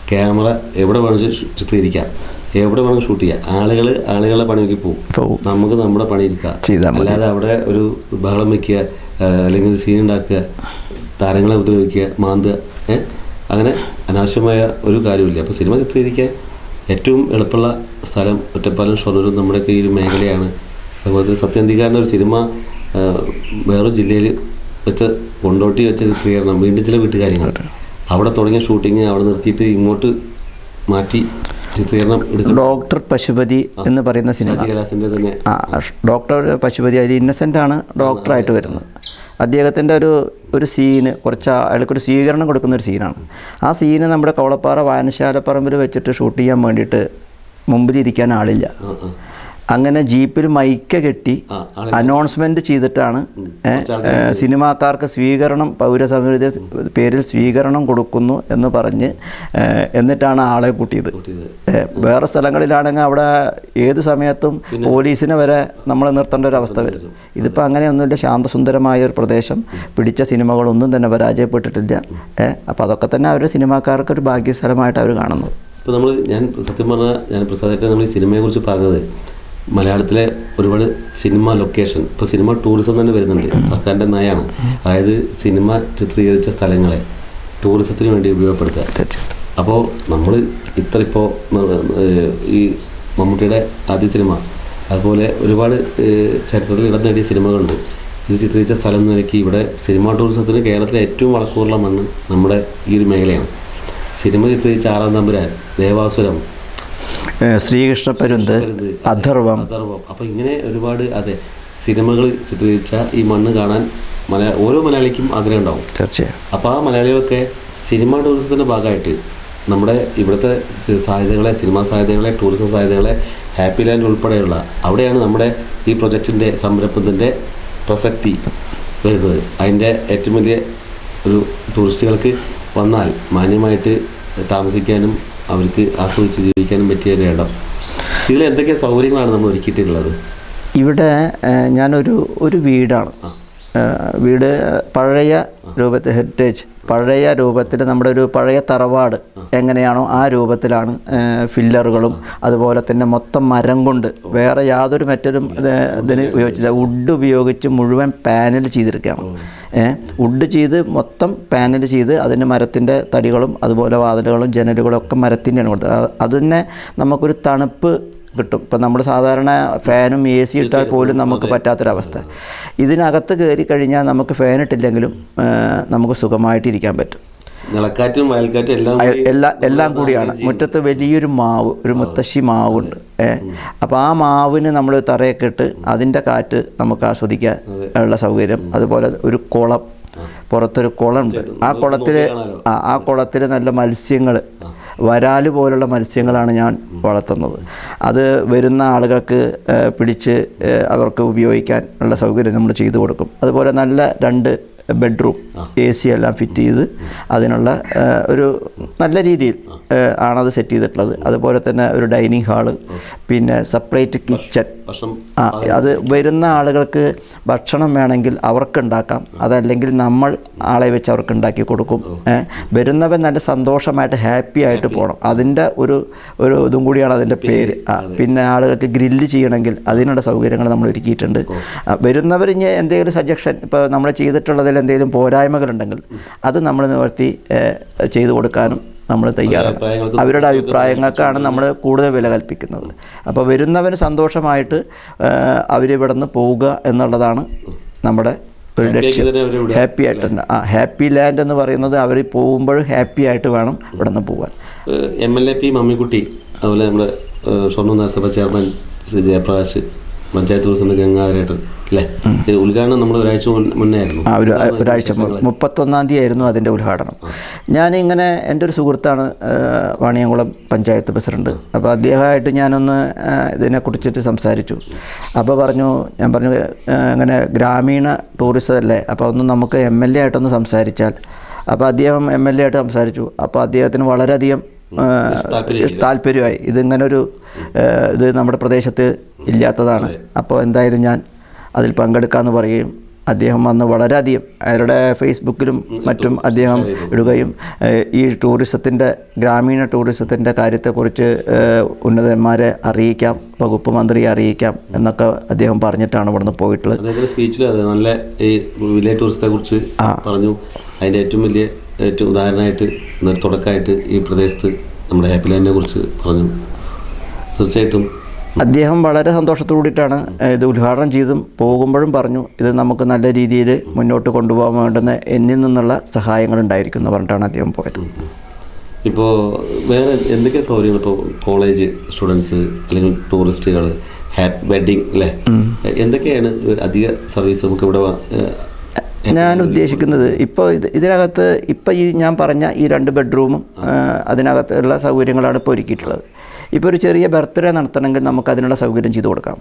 ക്യാമറ എവിടെ വേണമെങ്കിൽ ചിത്രീകരിക്കാം, എവിടെ വേണമെങ്കിൽ ഷൂട്ട് ചെയ്യാം. ആളുകളെ പണിയൊക്കെ പോകും, നമുക്ക് നമ്മുടെ പണി എടുക്കാം. അല്ലാതെ അവിടെ ഒരു ബഹളം വയ്ക്കുക അല്ലെങ്കിൽ സീൻ ഉണ്ടാക്കുക താരങ്ങളെ ഉപദ്രവിക്കുക, മാന്തുക, അങ്ങനെ അനാവശ്യമായ ഒരു കാര്യമില്ല. അപ്പോൾ സിനിമ ചിത്രീകരിക്കാൻ ഏറ്റവും എളുപ്പമുള്ള സ്ഥലം ഒറ്റപ്പാലം, ഷൊർണൂർ നമ്മുടെയൊക്കെ ഈ ഒരു മേഖലയാണ്. അതുപോലെ സത്യന്തിക്കാരൻ്റെ ഒരു സിനിമ വേറൊരു ജില്ലയിൽ വെച്ച് കൊണ്ടോട്ടി വെച്ച് ചിത്രീകരണം, വീണ്ടും ചില വീട്ടുകാര്യങ്ങൾ അവിടെ തുടങ്ങിയ ഷൂട്ടിങ് അവിടെ നിർത്തിയിട്ട് ഇങ്ങോട്ട് മാറ്റി ചിത്രീകരണം എടുക്കും. ഡോക്ടർ പശുപതി എന്ന് പറയുന്ന സിനിമ, തന്നെ ഡോക്ടർ പശുപതി, അതിൽ ഇന്നസെൻ്റ് ആണ് ഡോക്ടറായിട്ട് വരുന്നത്. അദ്ദേഹത്തിൻ്റെ ഒരു സീന്, അയാൾക്കൊരു സ്വീകരണം കൊടുക്കുന്ന ഒരു സീനാണ്. ആ സീന് നമ്മുടെ കവളപ്പാറ വായനശാലപ്പറമ്പിൽ വെച്ചിട്ട് ഷൂട്ട് ചെയ്യാൻ വേണ്ടിയിട്ട് മുമ്പിലിരിക്കാൻ ആളില്ല. അങ്ങനെ ജീപ്പിൽ മൈക്ക കെട്ടി അനൗൺസ്മെൻറ്റ് ചെയ്തിട്ടാണ് സിനിമാക്കാർക്ക് സ്വീകരണം, പൗരസമിതിയുടെ പേരിൽ സ്വീകരണം കൊടുക്കുന്നു എന്ന് പറഞ്ഞ് എന്നിട്ടാണ് ആളെ കൂട്ടിയത്. വേറെ സ്ഥലങ്ങളിലാണെങ്കിൽ അവിടെ ഏത് സമയത്തും പോലീസിനെ വരെ നമ്മൾ നിർത്തേണ്ട ഒരു അവസ്ഥ വരും. ഇതിപ്പോൾ അങ്ങനെയൊന്നുമില്ല. ശാന്തസുന്ദരമായ ഒരു പ്രദേശം, പിടിച്ച സിനിമകളൊന്നും തന്നെ പരാജയപ്പെട്ടിട്ടില്ല. അപ്പോൾ അതൊക്കെ തന്നെ അവർ സിനിമാക്കാർക്ക് ഒരു ഭാഗ്യസ്ഥലമായിട്ട് അവർ കാണുന്നത്. ഇപ്പോൾ ഞാൻ സത്യം പറഞ്ഞാൽ ഞാൻ പ്രസാദായിട്ട് നമ്മൾ ഈ സിനിമയെക്കുറിച്ച് പറഞ്ഞത്, മലയാളത്തിലെ ഒരുപാട് സിനിമ ലൊക്കേഷൻ, ഇപ്പോൾ സിനിമ ടൂറിസം തന്നെ വരുന്നുണ്ട്, സർക്കാരിൻ്റെ നയമാണ്. അതായത് സിനിമ ചിത്രീകരിച്ച സ്ഥലങ്ങളെ ടൂറിസത്തിന് വേണ്ടി ഉപയോഗപ്പെടുത്തുക. അപ്പോൾ നമ്മൾ ഇപ്പോൾ ഈ മമ്മൂട്ടിയുടെ ആദ്യ സിനിമ, അതുപോലെ ഒരുപാട് ചരിത്രത്തിൽ ഇടം നേടിയ സിനിമകളുണ്ട്. ഇത് ചിത്രീകരിച്ച സ്ഥലം എന്ന നിലയ്ക്ക് ഇവിടെ സിനിമ ടൂറിസത്തിന് കേരളത്തിലെ ഏറ്റവും വളക്കൂറുള്ള മണ്ണ് നമ്മുടെ ഈ ഒരു മേഖലയാണ്. സിനിമ ചിത്രീകരിച്ച ആറാം തമ്പുരാൻ, ദേവാസുരം, ശ്രീകൃഷ്ണപരുന്ത്, അഥർവം. അപ്പോൾ ഇങ്ങനെ ഒരുപാട് സിനിമകൾ ചിത്രീകരിച്ച ഈ മണ്ണ് കാണാൻ ഓരോ മലയാളിക്കും ആഗ്രഹം ഉണ്ടാവും. തീർച്ചയായും. അപ്പോൾ ആ മലയാളികളൊക്കെ സിനിമ ടൂറിസത്തിൻ്റെ ഭാഗമായിട്ട് നമ്മുടെ ഇവിടുത്തെ സാധ്യതകളെ, സിനിമാ സാധ്യതകളെ, ടൂറിസം സാധ്യതകളെ, ഹാപ്പി ലാൻഡ് ഉൾപ്പെടെയുള്ള അവിടെയാണ് നമ്മുടെ ഈ പ്രൊജക്റ്റിൻ്റെ സംരംഭത്തിൻ്റെ പ്രസക്തി വരുന്നത്. അതിൻ്റെ ഏറ്റവും വലിയ ഒരു ടൂറിസ്റ്റുകൾക്ക് വന്നാൽ മാന്യമായിട്ട് താമസിക്കാനും അവർക്ക് ആസ്വദിച്ച് ജീവിക്കാനും പറ്റിയ ഒരു ഇടം. ഇതിൽ എന്തൊക്കെ സൗകര്യങ്ങളാണ് നമ്മൾ ഒരുക്കിയിട്ടുള്ളത്? ഇവിടെ ഞാനൊരു വീടാണ്, വീട് പഴയ രൂപത്തിൽ, ഹെറിറ്റേജ് പഴയ രൂപത്തിൽ, നമ്മുടെ ഒരു പഴയ തറവാട് എങ്ങനെയാണോ ആ രൂപത്തിലാണ് ഫില്ലറുകളും അതുപോലെ തന്നെ മൊത്തം മരം കൊണ്ട്, വേറെ യാതൊരു മറ്റൊരു ഇതിന് ഉപയോഗിച്ചില്ല, വുഡ് ഉപയോഗിച്ച് മുഴുവൻ പാനൽ ചെയ്തിരിക്കുകയാണ്. വുഡ് ചെയ്ത് മൊത്തം പാനൽ ചെയ്ത് അതിന് മരത്തിൻ്റെ തടികളും അതുപോലെ വാതിലുകളും ജനലുകളും ഒക്കെ മരത്തിൻ്റെയാണ് കൊടുത്തത്. അതിനെ നമുക്കൊരു തണുപ്പ് കിട്ടും. ഇപ്പം നമ്മൾ സാധാരണ ഫാനും എ സി ഇട്ടാൽ പോലും നമുക്ക് പറ്റാത്തൊരവസ്ഥ. ഇതിനകത്ത് കയറി കഴിഞ്ഞാൽ നമുക്ക് ഫാൻ ഇട്ടില്ലെങ്കിലും നമുക്ക് സുഖമായിട്ടിരിക്കാൻ പറ്റും. നിലക്കാറ്റും വയൽക്കാറ്റും എല്ലാം കൂടിയാണ്. മുറ്റത്ത് വലിയൊരു മാവ്, ഒരു മുത്തശ്ശി മാവുണ്ട്. അപ്പോൾ ആ മാവിന് നമ്മൾ തറയൊക്കെ ഇട്ട് അതിൻ്റെ കാറ്റ് നമുക്ക് ആസ്വദിക്കാൻ ഉള്ള സൗകര്യം. അതുപോലെ ഒരു കുളം, പുറത്തൊരു കുളമുണ്ട്. ആ കുളത്തിൽ നല്ല മത്സ്യങ്ങൾ, വരാല് പോലുള്ള മത്സ്യങ്ങളാണ് ഞാൻ വളർത്തുന്നത്. അത് വരുന്ന ആളുകൾക്ക് പിടിച്ച് അവർക്ക് ഉപയോഗിക്കാൻ ഉള്ള സൗകര്യം നമ്മൾ ചെയ്തു കൊടുക്കും. അതുപോലെ നല്ല 2 ബെഡ്റൂം എ സി എല്ലാം ഫിറ്റ് ചെയ്ത് അതിനുള്ള ഒരു നല്ല രീതിയിൽ ആണത് സെറ്റ് ചെയ്തിട്ടുള്ളത്. അതുപോലെ തന്നെ ഒരു ഡൈനിങ് ഹാള്, പിന്നെ സെപ്പറേറ്റ് കിച്ചൺ. അത് വരുന്ന ആളുകൾക്ക് ഭക്ഷണം വേണമെങ്കിൽ അവർക്കുണ്ടാക്കാം, അതല്ലെങ്കിൽ നമ്മൾ ആളെ വെച്ച് അവർക്ക് ഉണ്ടാക്കി കൊടുക്കും. വരുന്നവൻ നല്ല സന്തോഷമായിട്ട് ഹാപ്പി ആയിട്ട് പോകണം. അതിൻ്റെ ഒരു ഇതും കൂടിയാണ് അതിൻ്റെ പേര്. പിന്നെ ആളുകൾക്ക് ഗ്രില്ല് ചെയ്യണമെങ്കിൽ അതിനുള്ള സൗകര്യങ്ങൾ നമ്മൾ ഒരുക്കിയിട്ടുണ്ട്. വരുന്നവർ ഇനി എന്തെങ്കിലും സജഷൻ, ഇപ്പോൾ നമ്മൾ ചെയ്തിട്ടുള്ളതിൽ എന്തെങ്കിലും പോരായ്മകളുണ്ടെങ്കിൽ അത് നമ്മൾ നിവർത്തി ചെയ്തു കൊടുക്കാനും നമ്മൾ തയ്യാറാണ്. അവരുടെ അഭിപ്രായങ്ങൾക്കാണ് നമ്മൾ കൂടുതൽ വില കൽപ്പിക്കുന്നത്. അപ്പോൾ വരുന്നവന് സന്തോഷമായിട്ട് അവരിവിടെ നിന്ന് പോവുക എന്നുള്ളതാണ് നമ്മുടെ ഒരു ലക്ഷ്യം. ഹാപ്പി ആയിട്ടുണ്ട്. ഹാപ്പി ലാൻഡ് എന്ന് പറയുന്നത് അവർ പോകുമ്പോൾ ഹാപ്പി ആയിട്ട് വേണം ഇവിടെ നിന്ന് പോകാൻ. MLA P മമ്മിക്കുട്ടി, അതുപോലെ നമ്മുടെ ഷൊർണൂർ നഗരസഭ ചെയർമാൻ ശ്രീ ജയപ്രകാശ്, പഞ്ചായത്ത് പ്രസിഡന്റ് ഗംഗാധരേട്ടൻ അല്ലേ, ഉദ്ഘാടനം നമ്മൾ ഒരാഴ്ച മുന്നേ ആയിരുന്നു. ഒരാഴ്ച 31-ാം തീയതി ആയിരുന്നു അതിൻ്റെ ഉദ്ഘാടനം. ഞാനിങ്ങനെ എൻ്റെ ഒരു സുഹൃത്താണ് വാണിയംകുളം പഞ്ചായത്ത് പ്രസിഡന്റ്. അപ്പോൾ അദ്ദേഹമായിട്ട് ഞാനൊന്ന് ഇതിനെക്കുറിച്ചിട്ട് സംസാരിച്ചു. അപ്പോൾ ഞാൻ പറഞ്ഞു ഇങ്ങനെ ഗ്രാമീണ ടൂറിസം അല്ലേ, അപ്പോൾ ഒന്ന് നമുക്ക് MLA ആയിട്ടൊന്ന് സംസാരിച്ചാൽ. അപ്പോൾ അദ്ദേഹം MLA ആയിട്ട് സംസാരിച്ചു. അപ്പോൾ അദ്ദേഹത്തിന് വളരെയധികം താല്പര്യമായി. ഇതിങ്ങനൊരു ഇത് നമ്മുടെ പ്രദേശത്ത് ഇല്ലാത്തതാണ്. അപ്പോൾ എന്തായാലും ഞാൻ അതിൽ പങ്കെടുക്കാമെന്ന് പറയുകയും അദ്ദേഹം വന്ന് വളരെയധികം അയാളുടെ ഫേസ്ബുക്കിലും മറ്റും അദ്ദേഹം ഇടുകയും ഈ ടൂറിസത്തിൻ്റെ, ഗ്രാമീണ ടൂറിസത്തിൻ്റെ കാര്യത്തെക്കുറിച്ച് ഉന്നതന്മാരെ അറിയിക്കാം, വകുപ്പ് മന്ത്രിയെ അറിയിക്കാം എന്നൊക്കെ അദ്ദേഹം പറഞ്ഞിട്ടാണ് ഇവിടുന്ന് പോയിട്ടുള്ളത്. സ്പീച്ചിൽ നല്ല ഈ വില്ലേജ് ടൂറിസത്തെ കുറിച്ച് പറഞ്ഞു. അതിൻ്റെ ഏറ്റവും ഉദാഹരണമായിട്ട് തുടക്കമായിട്ട് ഈ പ്രദേശത്ത് നമ്മുടെ ഹാപ്പി ലാൻഡിനെ കുറിച്ച് പറഞ്ഞു. തീർച്ചയായിട്ടും അദ്ദേഹം വളരെ സന്തോഷത്തോടുകൂടിയിട്ടാണ് ഇത് ഉദ്ഘാടനം ചെയ്തും പോകുമ്പോഴും പറഞ്ഞു ഇത് നമുക്ക് നല്ല രീതിയിൽ മുന്നോട്ട് കൊണ്ടുപോകാൻ വേണ്ടുന്ന എന്നിൽ നിന്നുള്ള സഹായങ്ങൾ ഉണ്ടായിരിക്കും എന്ന് പറഞ്ഞിട്ടാണ് അദ്ദേഹം പോയത്. ഇപ്പോൾ വേറെ എന്തൊക്കെ സൗകര്യങ്ങൾ ഇപ്പോൾ കോളേജ് സ്റ്റുഡൻസ് അല്ലെങ്കിൽ ടൂറിസ്റ്റുകൾ വെഡിങ് അല്ലേ, എന്തൊക്കെയാണ് അധിക സർവീസ് നമുക്ക് ഇവിടെ? ഞാൻ ഉദ്ദേശിക്കുന്നത് ഇപ്പോൾ ഇതിനകത്ത് ഇപ്പോൾ ഈ ഞാൻ പറഞ്ഞ ഈ 2 ബെഡ്റൂമും അതിനകത്തുള്ള സൗകര്യങ്ങളാണ് ഇപ്പോൾ ഒരുക്കിയിട്ടുള്ളത്. ഇപ്പോൾ ഒരു ചെറിയ ബർത്ത്ഡേ നടത്തണമെങ്കിൽ നമുക്ക് അതിനുള്ള സൗകര്യം ചെയ്തു കൊടുക്കാം.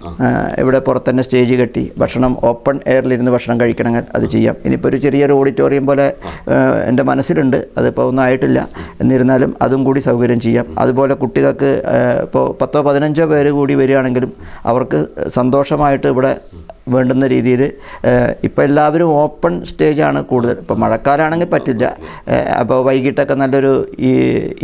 ഇവിടെ പുറത്ത് തന്നെ സ്റ്റേജ് കെട്ടി ഭക്ഷണം ഓപ്പൺ എയറിലിരുന്ന് ഭക്ഷണം കഴിക്കണമെങ്കിൽ അത് ചെയ്യാം. ഇനിയിപ്പോൾ ഒരു ചെറിയൊരു ഓഡിറ്റോറിയം പോലെ എൻ്റെ മനസ്സിലുണ്ട്, അതിപ്പോൾ ഒന്നും ആയിട്ടില്ല. എന്നിരുന്നാലും അതും കൂടി സൗകര്യം ചെയ്യാം. അതുപോലെ കുട്ടികൾക്ക് ഇപ്പോൾ 10-15 പേര് കൂടി വരികയാണെങ്കിലും അവർക്ക് സന്തോഷമായിട്ട് ഇവിടെ വേണ്ടുന്ന രീതിയിൽ ഇപ്പോൾ എല്ലാവരും ഓപ്പൺ സ്റ്റേജാണ് കൂടുതൽ. ഇപ്പോൾ മഴക്കാലമാണെങ്കിൽ പറ്റില്ല. അപ്പോൾ വൈകിട്ടൊക്കെ നല്ലൊരു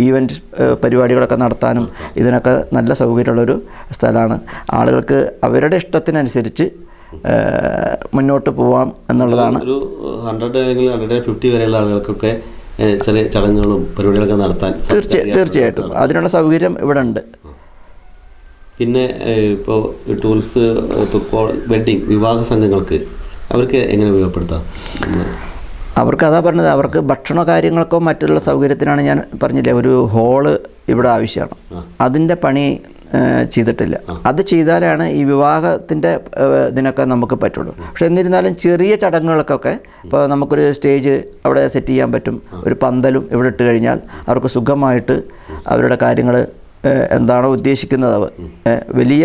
ഈവൻറ്റ് പരിപാടികളൊക്കെ നടത്താനും ഇതിനൊക്കെ നല്ല സൗകര്യമുള്ളൊരു സ്ഥലമാണ്. ആളുകൾക്ക് അവരുടെ ഇഷ്ടത്തിനനുസരിച്ച് മുന്നോട്ട് പോവാം എന്നുള്ളതാണ്. ഒരു 100 അല്ലെങ്കിൽ 150 വരെയുള്ള ആളുകൾക്കൊക്കെ ചെറിയ ചടങ്ങുകളും പരിപാടികളൊക്കെ നടത്താൻ തീർച്ചയായിട്ടും അതിനുള്ള സൗകര്യം ഇവിടെ ഉണ്ട്. പിന്നെ ഇപ്പോൾ ടൂറിസ്റ്റ് ഇപ്പോൾ വെഡ്ഡിങ് വിവാഹ സംഘങ്ങൾക്ക് അവർക്ക് എങ്ങനെ ഉപയോഗപ്പെടുത്താം? അവർക്ക് അതാ പറഞ്ഞത്, അവർക്ക് ഭക്ഷണ കാര്യങ്ങൾക്കോ മറ്റുള്ള സൗകര്യത്തിനാണ് ഞാൻ പറഞ്ഞില്ലേ ഒരു ഹോള് ഇവിടെ ആവശ്യമാണ്. അതിൻ്റെ പണി ചെയ്തിട്ടില്ല. അത് ചെയ്താലാണ് ഈ വിവാഹത്തിൻ്റെ ഇതിനൊക്കെ നമുക്ക് പറ്റുള്ളൂ. പക്ഷെ എന്നിരുന്നാലും ചെറിയ ചടങ്ങുകൾക്കൊക്കെ ഇപ്പോൾ നമുക്കൊരു സ്റ്റേജ് അവിടെ സെറ്റ് ചെയ്യാൻ പറ്റും. ഒരു പന്തലും ഇവിടെ ഇട്ട് കഴിഞ്ഞാൽ അവർക്ക് സുഖമായിട്ട് അവരുടെ കാര്യങ്ങൾ എന്താണോ ഉദ്ദേശിക്കുന്നത് വലിയ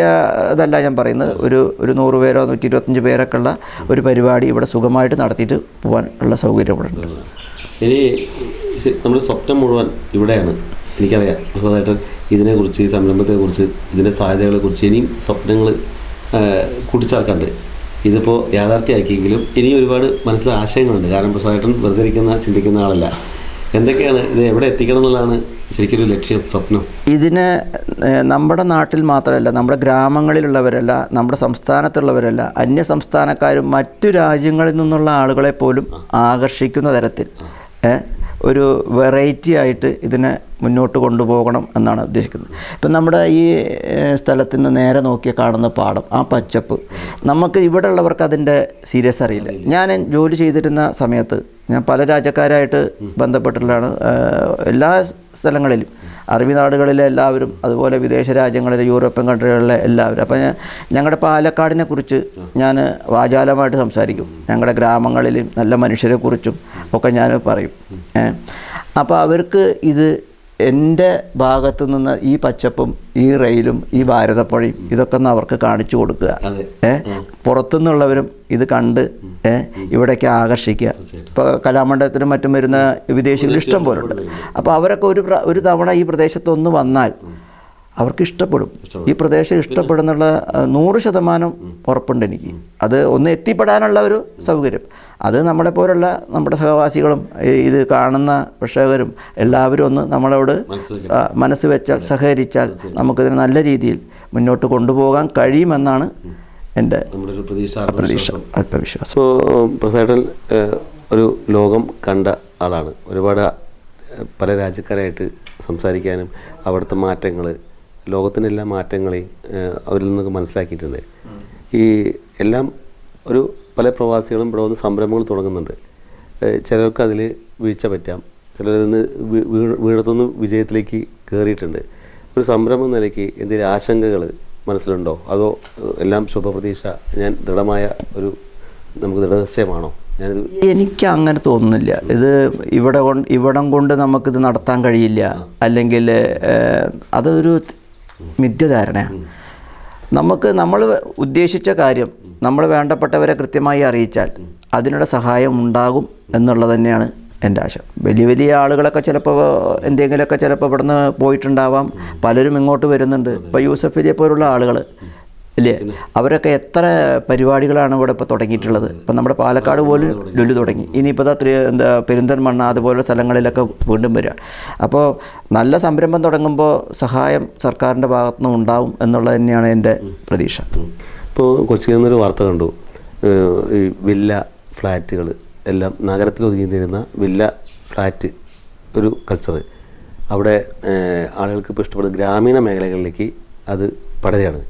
ഇതല്ല ഞാൻ പറയുന്നത്, ഒരു 100 പേരോ 125 പേരൊക്കെ ഉള്ള ഒരു പരിപാടി ഇവിടെ സുഖമായിട്ട് നടത്തിയിട്ട് പോകാൻ ഉള്ള സൗകര്യം ഇവിടെ ഉണ്ട്. ഇനി നമ്മൾ സ്വപ്നം മുഴുവൻ ഇവിടെയാണ്. എനിക്കറിയാം പ്രസാദേട്ടൻ ഇതിനെക്കുറിച്ച്, ഈ സംരംഭത്തെക്കുറിച്ച്, ഇതിൻ്റെ സാധ്യതകളെക്കുറിച്ച് ഇനിയും സ്വപ്നങ്ങൾ കൂട്ടിച്ചേർക്കാണ്ട് ഇതിപ്പോൾ യാഥാർത്ഥ്യമാക്കിയെങ്കിലും ഇനിയും ഒരുപാട് മനസ്സിൽ ആശയങ്ങളുണ്ട്. കാരണം പ്രസാദേട്ടൻ വെറുതെ ചിന്തിക്കുന്ന ആളല്ല. എന്തൊക്കെയാണ് ഇത് എവിടെ എത്തിക്കണം എന്നുള്ളതാണ് ശരിക്കൊരു ലക്ഷ്യം, സ്വപ്നം? ഇതിന് നമ്മുടെ നാട്ടിൽ മാത്രമല്ല, നമ്മുടെ ഗ്രാമങ്ങളിലുള്ളവരല്ല, നമ്മുടെ സംസ്ഥാനത്തുള്ളവരല്ല, അന്യ സംസ്ഥാനക്കാരും മറ്റു രാജ്യങ്ങളിൽ നിന്നുള്ള ആളുകളെ പോലും ആകർഷിക്കുന്ന തരത്തിൽ ഒരു വെറൈറ്റി ആയിട്ട് ഇതിനെ മുന്നോട്ട് കൊണ്ടുപോകണം എന്നാണ് ഉദ്ദേശിക്കുന്നത്. ഇപ്പം നമ്മുടെ ഈ സ്ഥലത്ത് നിന്ന് നേരെ നോക്കിയ കാണുന്ന പാടം, ആ പച്ചപ്പ്, നമുക്ക് ഇവിടെ ഉള്ളവർക്ക് അതിൻ്റെ സീരിയസ് അറിയില്ല. ഞാൻ ജോലി ചെയ്തിരുന്ന സമയത്ത് ഞാൻ പല രാജ്യക്കാരായിട്ട് ബന്ധപ്പെട്ടിട്ടുള്ളതാണ്. എല്ലാ സ്ഥലങ്ങളിലും, അറബി നാടുകളിലെ എല്ലാവരും, അതുപോലെ വിദേശ രാജ്യങ്ങളിലെ യൂറോപ്യൻ കൺട്രികളിലെ എല്ലാവരും. അപ്പം ഞങ്ങളുടെ പാലക്കാടിനെ കുറിച്ച് ഞാൻ വാചാലമായിട്ട് സംസാരിക്കും. ഞങ്ങളുടെ ഗ്രാമങ്ങളിലും നല്ല മനുഷ്യരെക്കുറിച്ചും ഒക്കെ ഞാൻ പറയും. അപ്പോൾ അവർക്ക് ഇത് എൻ്റെ ഭാഗത്തു നിന്ന് ഈ പച്ചപ്പും ഈ റെയിലും ഈ ഭാരതപ്പുഴയും ഇതൊക്കെ ഒന്ന് അവർക്ക് കാണിച്ചു കൊടുക്കുക. പുറത്തുനിന്നുള്ളവരും ഇത് കണ്ട് ഇവിടേക്ക് ആകർഷിക്കുക. ഇപ്പോൾ കലാമണ്ഡലത്തിനും മറ്റും വരുന്ന വിദേശികൾ ഇഷ്ടം പോലുണ്ട്. അപ്പോൾ അവരൊക്കെ ഒരു തവണ ഈ പ്രദേശത്തൊന്ന് വന്നാൽ അവർക്ക് ഇഷ്ടപ്പെടും. ഈ പ്രദേശം ഇഷ്ടപ്പെടുന്നുള്ള 100% ഉറപ്പുണ്ട് എനിക്ക്. അത് ഒന്ന് എത്തിപ്പെടാനുള്ള ഒരു സൗകര്യം, അത് നമ്മളെപ്പോലുള്ള നമ്മുടെ സഹവാസികളും ഇത് കാണുന്ന പ്രേക്ഷകരും എല്ലാവരും ഒന്ന് നമ്മളോട് മനസ്സ് വെച്ചാൽ, സഹകരിച്ചാൽ നമുക്കിതിന് നല്ല രീതിയിൽ മുന്നോട്ട് കൊണ്ടുപോകാൻ കഴിയുമെന്നാണ് എൻ്റെ പ്രതീക്ഷ, ആത്മവിശ്വാസം. ഇപ്പോൾ പ്രസാദേട്ടൻ ഒരു ലോകം കണ്ട ആളാണ്. ഒരുപാട് പല രാജ്യക്കാരായിട്ട് സംസാരിക്കാനും അവിടുത്തെ മാറ്റങ്ങൾ, ലോകത്തിൻ്റെ എല്ലാ മാറ്റങ്ങളെയും അവരിൽ നിന്നൊക്കെ മനസ്സിലാക്കിയിട്ടുണ്ട്. ഈ എല്ലാം ഒരു പല പ്രവാസികളും ഇവിടെ വന്ന് സംരംഭങ്ങൾ തുടങ്ങുന്നുണ്ട്. ചിലർക്ക് അതിൽ വീഴ്ച പറ്റാം, ചിലരിൽ നിന്ന് വീഴത്തുനിന്ന് വിജയത്തിലേക്ക് കയറിയിട്ടുണ്ട്. ഒരു സംരംഭം നിലയ്ക്ക് എന്തെങ്കിലും ആശങ്കകൾ മനസ്സിലുണ്ടോ? അതോ എല്ലാം ശുഭപ്രതീക്ഷ, ഞാൻ ദൃഢമായ ഒരു നമുക്ക് ദൃഢനിശ്ചയമാണോ? എനിക്ക് അങ്ങനെ തോന്നുന്നില്ല. ഇത് ഇവിടം കൊണ്ട് നമുക്കിത് നടത്താൻ കഴിയില്ല, അല്ലെങ്കിൽ അതൊരു മിഥ്യാധാരണയാണ്. നമ്മൾ ഉദ്ദേശിച്ച കാര്യം നമ്മൾ വേണ്ടപ്പെട്ടവരെ കൃത്യമായി അറിയിച്ചാൽ അതിനുള്ള സഹായം ഉണ്ടാകും എന്നുള്ളത് തന്നെയാണ് എൻ്റെ ആശ. വലിയ ആളുകളൊക്കെ ചിലപ്പോൾ എന്തെങ്കിലുമൊക്കെ ചിലപ്പോൾ ഇവിടുന്ന് പോയിട്ടുണ്ടാവാം, പലരും ഇങ്ങോട്ട് വരുന്നുണ്ട്. ഇപ്പോൾ യൂസഫ് അലിയെ പോലുള്ള ആളുകൾ ഇല്ലേ, അവരൊക്കെ എത്ര പരിപാടികളാണ് ഇവിടെ ഇപ്പോൾ തുടങ്ങിയിട്ടുള്ളത്. ഇപ്പം നമ്മുടെ പാലക്കാട് പോലും ലുലു തുടങ്ങി, ഇനിയിപ്പോൾ പെരിന്തൽമണ്ണ അതുപോലുള്ള സ്ഥലങ്ങളിലൊക്കെ വീണ്ടും വരിക. അപ്പോൾ നല്ല സംരംഭം തുടങ്ങുമ്പോൾ സഹായം സർക്കാരിൻ്റെ ഭാഗത്തുനിന്ന് ഉണ്ടാവും എന്നുള്ളത് തന്നെയാണ് എൻ്റെ പ്രതീക്ഷ. ഇപ്പോൾ കൊച്ചിയിൽ നിന്നൊരു വാർത്ത കണ്ടു, ഈ വില്ല ഫ്ലാറ്റുകൾ എല്ലാം നഗരത്തിൽ ഒതുങ്ങിയിരുന്ന വില്ല ഫ്ലാറ്റ് ഒരു കൾച്ചർ അവിടെ ആളുകൾക്ക് ഇപ്പോൾ ഇഷ്ടപ്പെടുന്ന ഗ്രാമീണ മേഖലകളിലേക്ക് അത് പടരുകയാണ്.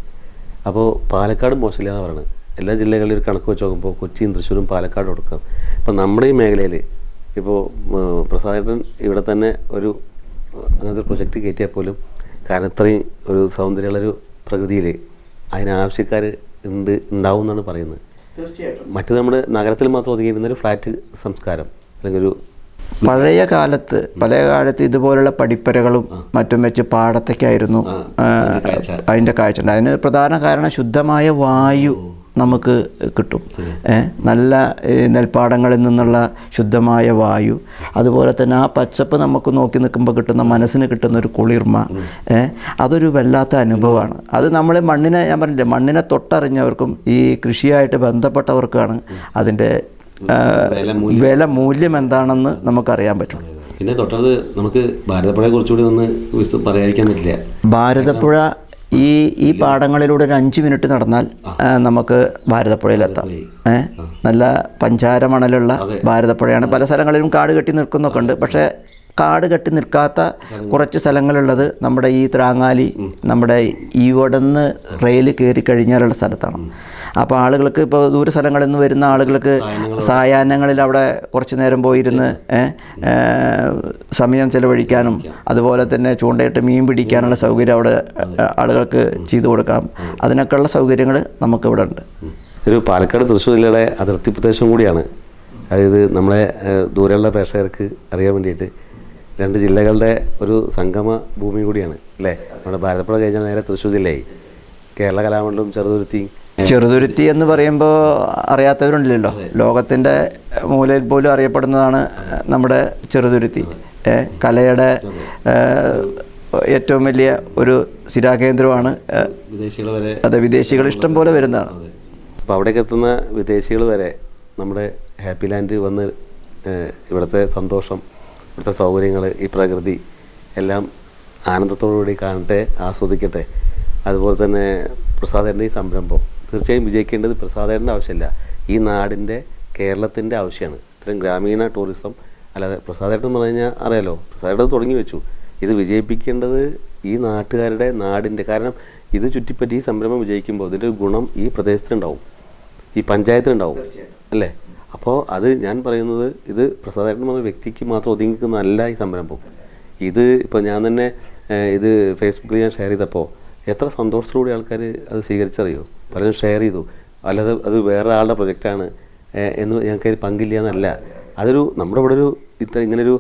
അപ്പോൾ പാലക്കാട് മോശമില്ല എന്ന് പറയുന്നത്. എല്ലാ ജില്ലകളിലും ഒരു കണക്ക് വെച്ച് നോക്കുമ്പോൾ കൊച്ചിയും തൃശ്ശൂരും പാലക്കാടും കൊടുക്കാം. ഇപ്പം നമ്മുടെ ഈ മേഖലയിൽ ഇപ്പോൾ പ്രസാദേട്ടൻ ഇവിടെ തന്നെ ഒരു അങ്ങനത്തെ ഒരു പ്രൊജക്റ്റ് കയറ്റിയാൽ പോലും കാരണം ഇത്രയും ഒരു സൗന്ദര്യമുള്ളൊരു പ്രകൃതിയിൽ അതിനാവശ്യക്കാർ ഉണ്ടാവും എന്നാണ് പറയുന്നത്. തീർച്ചയായിട്ടും മറ്റ് നമ്മുടെ നഗരത്തിൽ മാത്രം ഒതുങ്ങിയിരുന്നൊരു ഫ്ലാറ്റ് സംസ്കാരം അല്ലെങ്കിൽ ഒരു പഴയ കാലത്ത് ഇതുപോലുള്ള പടിപ്പരകളും മറ്റും വെച്ച് പാടത്തേക്കായിരുന്നു അതിൻ്റെ കാഴ്ച ഉണ്ട്. അതിന് പ്രധാന കാരണം ശുദ്ധമായ വായു നമുക്ക് കിട്ടും. നല്ല നെൽപ്പാടങ്ങളിൽ നിന്നുള്ള ശുദ്ധമായ വായു, അതുപോലെ തന്നെ ആ പച്ചപ്പ് നമുക്ക് നോക്കി നിൽക്കുമ്പോൾ കിട്ടുന്ന മനസ്സിന് കിട്ടുന്ന ഒരു കുളിർമ, അതൊരു വല്ലാത്ത അനുഭവമാണ്. അത് നമ്മൾ മണ്ണിനെ, ഞാൻ പറഞ്ഞില്ലേ, മണ്ണിനെ തൊട്ടറിഞ്ഞവർക്കും ഈ കൃഷിയായിട്ട് ബന്ധപ്പെട്ടവർക്കാണ് അതിൻ്റെ മൂല്യം എന്താണെന്ന് നമുക്കറിയാൻ പറ്റും. പിന്നെ തൊട്ടത് നമുക്ക് ഭാരതപ്പുഴയെ കുറിച്ചുകൂടി ഒന്ന് പറയാതിരിക്കാൻ പറ്റില്ല. ഭാരതപ്പുഴ ഈ പാടങ്ങളിലൂടെ ഒരു 5 മിനിറ്റ് നടന്നാൽ നമുക്ക് ഭാരതപ്പുഴയിലെത്താം. നല്ല പഞ്ചാര മണലുള്ള ഭാരതപ്പുഴയാണ്. പല സ്ഥലങ്ങളിലും കാട് കെട്ടി നിൽക്കുന്നൊക്കെ ഉണ്ട്. പക്ഷേ കാട് കെട്ടി നിൽക്കാത്ത കുറച്ച് സ്ഥലങ്ങളുള്ളത് നമ്മുടെ ഈ ത്രാങ്ങാലി, നമ്മുടെ ഇവിടുന്ന് റെയിൽ കയറി കഴിഞ്ഞാലുള്ള സ്ഥലത്താണ്. അപ്പോൾ ആളുകൾക്ക് ഇപ്പോൾ ദൂര സ്ഥലങ്ങളിൽ നിന്ന് വരുന്ന ആളുകൾക്ക് സായാഹ്നങ്ങളിൽ അവിടെ കുറച്ച് നേരം പോയിരുന്ന് സമയം ചെലവഴിക്കാനും അതുപോലെ തന്നെ ചൂണ്ടയിട്ട് മീൻ പിടിക്കാനുള്ള സൗകര്യം അവിടെ ആളുകൾക്ക് ചെയ്തു കൊടുക്കാം. അതിനൊക്കെയുള്ള സൗകര്യങ്ങൾ നമുക്കിവിടെ ഉണ്ട്. ഒരു പാലക്കാട് തൃശ്ശൂർ ജില്ലയുടെ അതിർത്തി പ്രദേശം കൂടിയാണ്. അതായത് നമ്മളെ ദൂരെയുള്ള പ്രേക്ഷകർക്ക് അറിയാൻ വേണ്ടിയിട്ട് 2 ജില്ലകളുടെ ഒരു സംഗമ ഭൂമി കൂടിയാണ് അല്ലേ. നമ്മുടെ ഭാരതപ്പുഴ കഴിഞ്ഞാൽ നേരെ തൃശ്ശൂർ ജില്ലയായി. കേരള കലാമണ്ഡലം ചെറുതുരുത്തി എന്ന് പറയുമ്പോൾ അറിയാത്തവരുണ്ടല്ലോ. ലോകത്തിൻ്റെ മൂലയിൽ പോലും അറിയപ്പെടുന്നതാണ് നമ്മുടെ ചെറുതുരുത്തി. കലയുടെ ഏറ്റവും വലിയ ഒരു സ്ഥിരാകേന്ദ്രമാണ്. അതെ, വിദേശികൾ ഇഷ്ടം പോലെ വരുന്നതാണ്. അപ്പോൾ അവിടേക്ക് എത്തുന്ന വിദേശികൾ വരെ നമ്മുടെ ഹാപ്പി ലാൻഡ് വന്ന് ഇവിടുത്തെ സന്തോഷം, ഇവിടുത്തെ സൗകര്യങ്ങൾ, ഈ പ്രകൃതി എല്ലാം ആനന്ദത്തോടുകൂടി കാണട്ടെ, ആസ്വദിക്കട്ടെ. അതുപോലെ തന്നെ പ്രസാദേട്ടൻ്റെ ഈ സംരംഭം തീർച്ചയായും വിജയിക്കേണ്ടത് പ്രസാദേട്ടൻ്റെ ആവശ്യമില്ല, ഈ നാടിൻ്റെ, കേരളത്തിൻ്റെ ആവശ്യമാണ്. ഇത്രയും ഗ്രാമീണ ടൂറിസം അല്ലാതെ പ്രസാദേട്ടൻ എന്ന് പറഞ്ഞു കഴിഞ്ഞാൽ അറിയാലോ, പ്രസാദേട്ടൻ തുടങ്ങി വെച്ചു. ഇത് വിജയിപ്പിക്കേണ്ടത് ഈ നാട്ടുകാരുടെ, നാടിൻ്റെ. കാരണം ഇത് ചുറ്റിപ്പറ്റി ഈ സംരംഭം വിജയിക്കുമ്പോൾ ഇതിൻ്റെ ഒരു ഗുണം ഈ പ്രദേശത്തിനുണ്ടാവും, ഈ പഞ്ചായത്തിനുണ്ടാവും അല്ലേ. അപ്പോൾ അത് ഞാൻ പറയുന്നത്, ഇത് പ്രസാദേട്ടൻ എന്ന വ്യക്തിക്ക് മാത്രം ഒതുങ്ങിക്കുന്നതല്ല ഈ സംരംഭം. ഇത് ഇപ്പോൾ ഞാൻ തന്നെ ഇത് ഫേസ്ബുക്കിൽ ഞാൻ ഷെയർ ചെയ്തപ്പോൾ എത്ര സന്തോഷത്തോടെ ആൾക്കാർ അത് സ്വീകരിച്ചറിയോ. പലരും ഷെയർ ചെയ്തു. അല്ലാതെ അത് വേറെ ആളുടെ പ്രൊജക്റ്റാണ് എന്ന് ഞങ്ങൾക്ക് അതിൽ പങ്കില്ല എന്നല്ല. അതൊരു നമ്മുടെ ഇവിടെ ഒരു ഇങ്ങനൊരു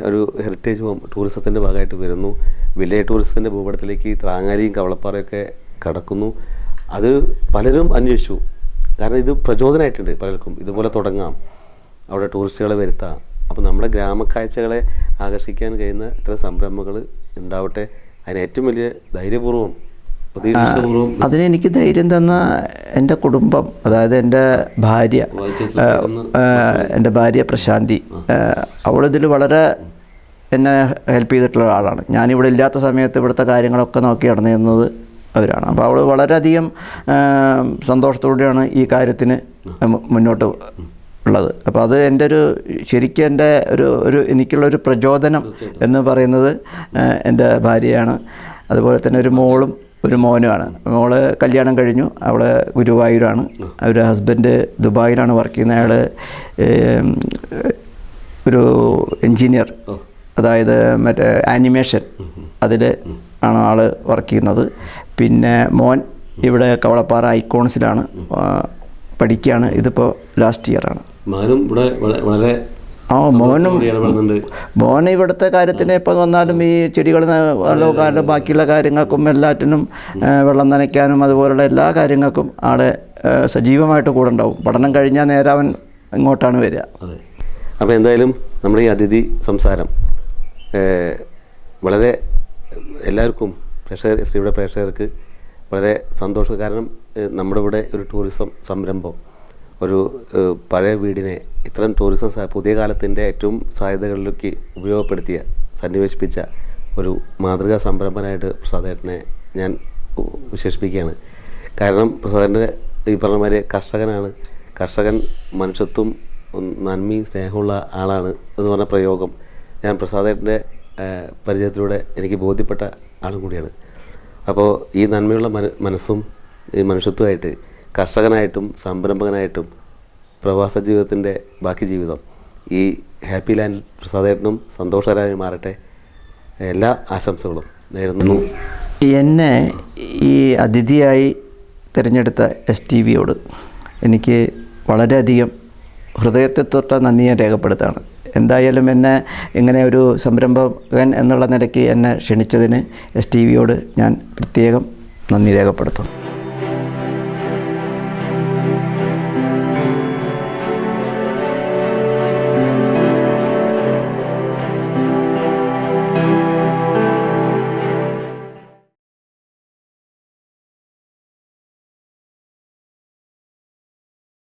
ഒരു ഹെറിറ്റേജ് ഹോം ടൂറിസത്തിൻ്റെ ഭാഗമായിട്ട് വരുന്നു. വില്ലേജ് ടൂറിസത്തിൻ്റെ ഭൂപടത്തിലേക്ക് ത്രാങ്ങാലിയും കവളപ്പാറയൊക്കെ കടക്കുന്നു. അത് പലരും അന്വേഷിച്ചു. കാരണം ഇത് പ്രചോദനമായിട്ടുണ്ട് പലർക്കും. ഇതുപോലെ തുടങ്ങാം, അവിടെ ടൂറിസ്റ്റുകളെ വരുത്താം. അപ്പോൾ നമ്മുടെ ഗ്രാമക്കാഴ്ചകളെ ആകർഷിക്കാൻ കഴിയുന്ന ഇത്തരം സംരംഭങ്ങൾ ഉണ്ടാവട്ടെ. അതിന് ഏറ്റവും വലിയ ധൈര്യപൂർവ്വം, പ്രതീക്ഷപൂർവ്വം അതിനെനിക്ക് ധൈര്യം തന്ന എൻ്റെ കുടുംബം, അതായത് എൻ്റെ ഭാര്യ പ്രശാന്തി. അവളിതിൽ വളരെ എന്നെ ഹെൽപ്പ് ചെയ്തിട്ടുള്ള ആളാണ്. ഞാനിവിടെ ഇല്ലാത്ത സമയത്ത് ഇവിടുത്തെ കാര്യങ്ങളൊക്കെ നോക്കി നടന്നിരുന്നത് അവരാണ്. അപ്പോൾ അവൾ വളരെയധികം സന്തോഷത്തോടെയാണ് ഈ കാര്യത്തിന് മുന്നോട്ട് ഉള്ളത്. അപ്പോൾ അത് എൻ്റെ ശരിക്കും എൻ്റെ എനിക്കുള്ളൊരു പ്രചോദനം എന്ന് പറയുന്നത് എൻ്റെ ഭാര്യയാണ്. അതുപോലെ തന്നെ ഒരു മോളും ഒരു മോനുമാണ്. മോള് കല്യാണം കഴിഞ്ഞു, അവൾ ഗുരുവായൂരാണ്. അവരുടെ ഹസ്ബൻഡ് ദുബായിലാണ് വർക്ക് ചെയ്യുന്നത്. അയാൾ ഒരു എൻജിനീയർ, അതായത് മറ്റേ ആനിമേഷൻ അതിൽ ആണ് ആൾ വർക്ക് ചെയ്യുന്നത്. പിന്നെ മോൻ ഇവിടെ കവളപ്പാറ ഐക്കോൺസിലാണ് പഠിക്കുകയാണ്. ഇതിപ്പോൾ ലാസ്റ്റ് ഇയറാണ്. മോൻ ഇവിടുത്തെ കാര്യത്തിന് എപ്പോൾ വന്നാലും ഈ ചെടികൾ ബാക്കിയുള്ള കാര്യങ്ങൾക്കും എല്ലാറ്റിനും വെള്ളം നനയ്ക്കാനും അതുപോലുള്ള എല്ലാ കാര്യങ്ങൾക്കും ആടെ സജീവമായിട്ട് കൂടെ ഉണ്ടാവും. പഠനം കഴിഞ്ഞാൽ നേരെ അവൻ ഇങ്ങോട്ടാണ് വരിക. അപ്പോൾ എന്തായാലും നമ്മുടെ ഈ അതിഥി സംസാരം വളരെ എല്ലാവർക്കും ശ്രീയുടെ പ്രേക്ഷകർക്ക് വളരെ സന്തോഷം. കാരണം നമ്മുടെ ഇവിടെ ഒരു ടൂറിസം സംരംഭം, ഒരു പഴയ വീടിനെ ഇത്തരം ടൂറിസം പുതിയ കാലത്തിൻ്റെ ഏറ്റവും സാധ്യതകളിലേക്ക് ഉപയോഗപ്പെടുത്തിയ, സന്നിവേശിപ്പിച്ച ഒരു മാതൃകാ സംരംഭനായിട്ട് പ്രസാദേട്ടനെ ഞാൻ വിശേഷിപ്പിക്കുകയാണ്. കാരണം പ്രസാദേട്ടൻ്റെ ഈ പറഞ്ഞ മാതിരി കർഷകനാണ്. കർഷകൻ മനുഷ്യത്വം നന്മയും സ്നേഹമുള്ള ആളാണ് എന്ന് പറഞ്ഞ പ്രയോഗം ഞാൻ പ്രസാദേട്ടൻ്റെ പരിചയത്തിലൂടെ എനിക്ക് ബോധ്യപ്പെട്ട ആളും കൂടിയാണ്. അപ്പോൾ ഈ നന്മയുള്ള മനസ്സും ഈ മനുഷ്യത്വമായിട്ട് കർഷകനായിട്ടും സംരംഭകനായിട്ടും പ്രവാസ ജീവിതത്തിൻ്റെ ബാക്കി ജീവിതം ഈ ഹാപ്പി ലാൻഡിൽ പ്രസാദേട്ടനും സന്തോഷകരമായി മാറട്ടെ. എല്ലാ ആശംസകളും നേരുന്നു. എന്നെ ഈ അതിഥിയായി തിരഞ്ഞെടുത്ത STVയോട് എനിക്ക് വളരെയധികം ഹൃദയത്തെ തൊട്ട നന്ദി ഞാൻ രേഖപ്പെടുത്താണ്. എന്തായാലും എന്നെ ഇങ്ങനെ ഒരു സംരംഭകൻ എന്നുള്ള നിലയ്ക്ക് എന്നെ ക്ഷണിച്ചതിന് STVയോട് ഞാൻ പ്രത്യേകം നന്ദി രേഖപ്പെടുത്തുന്നു.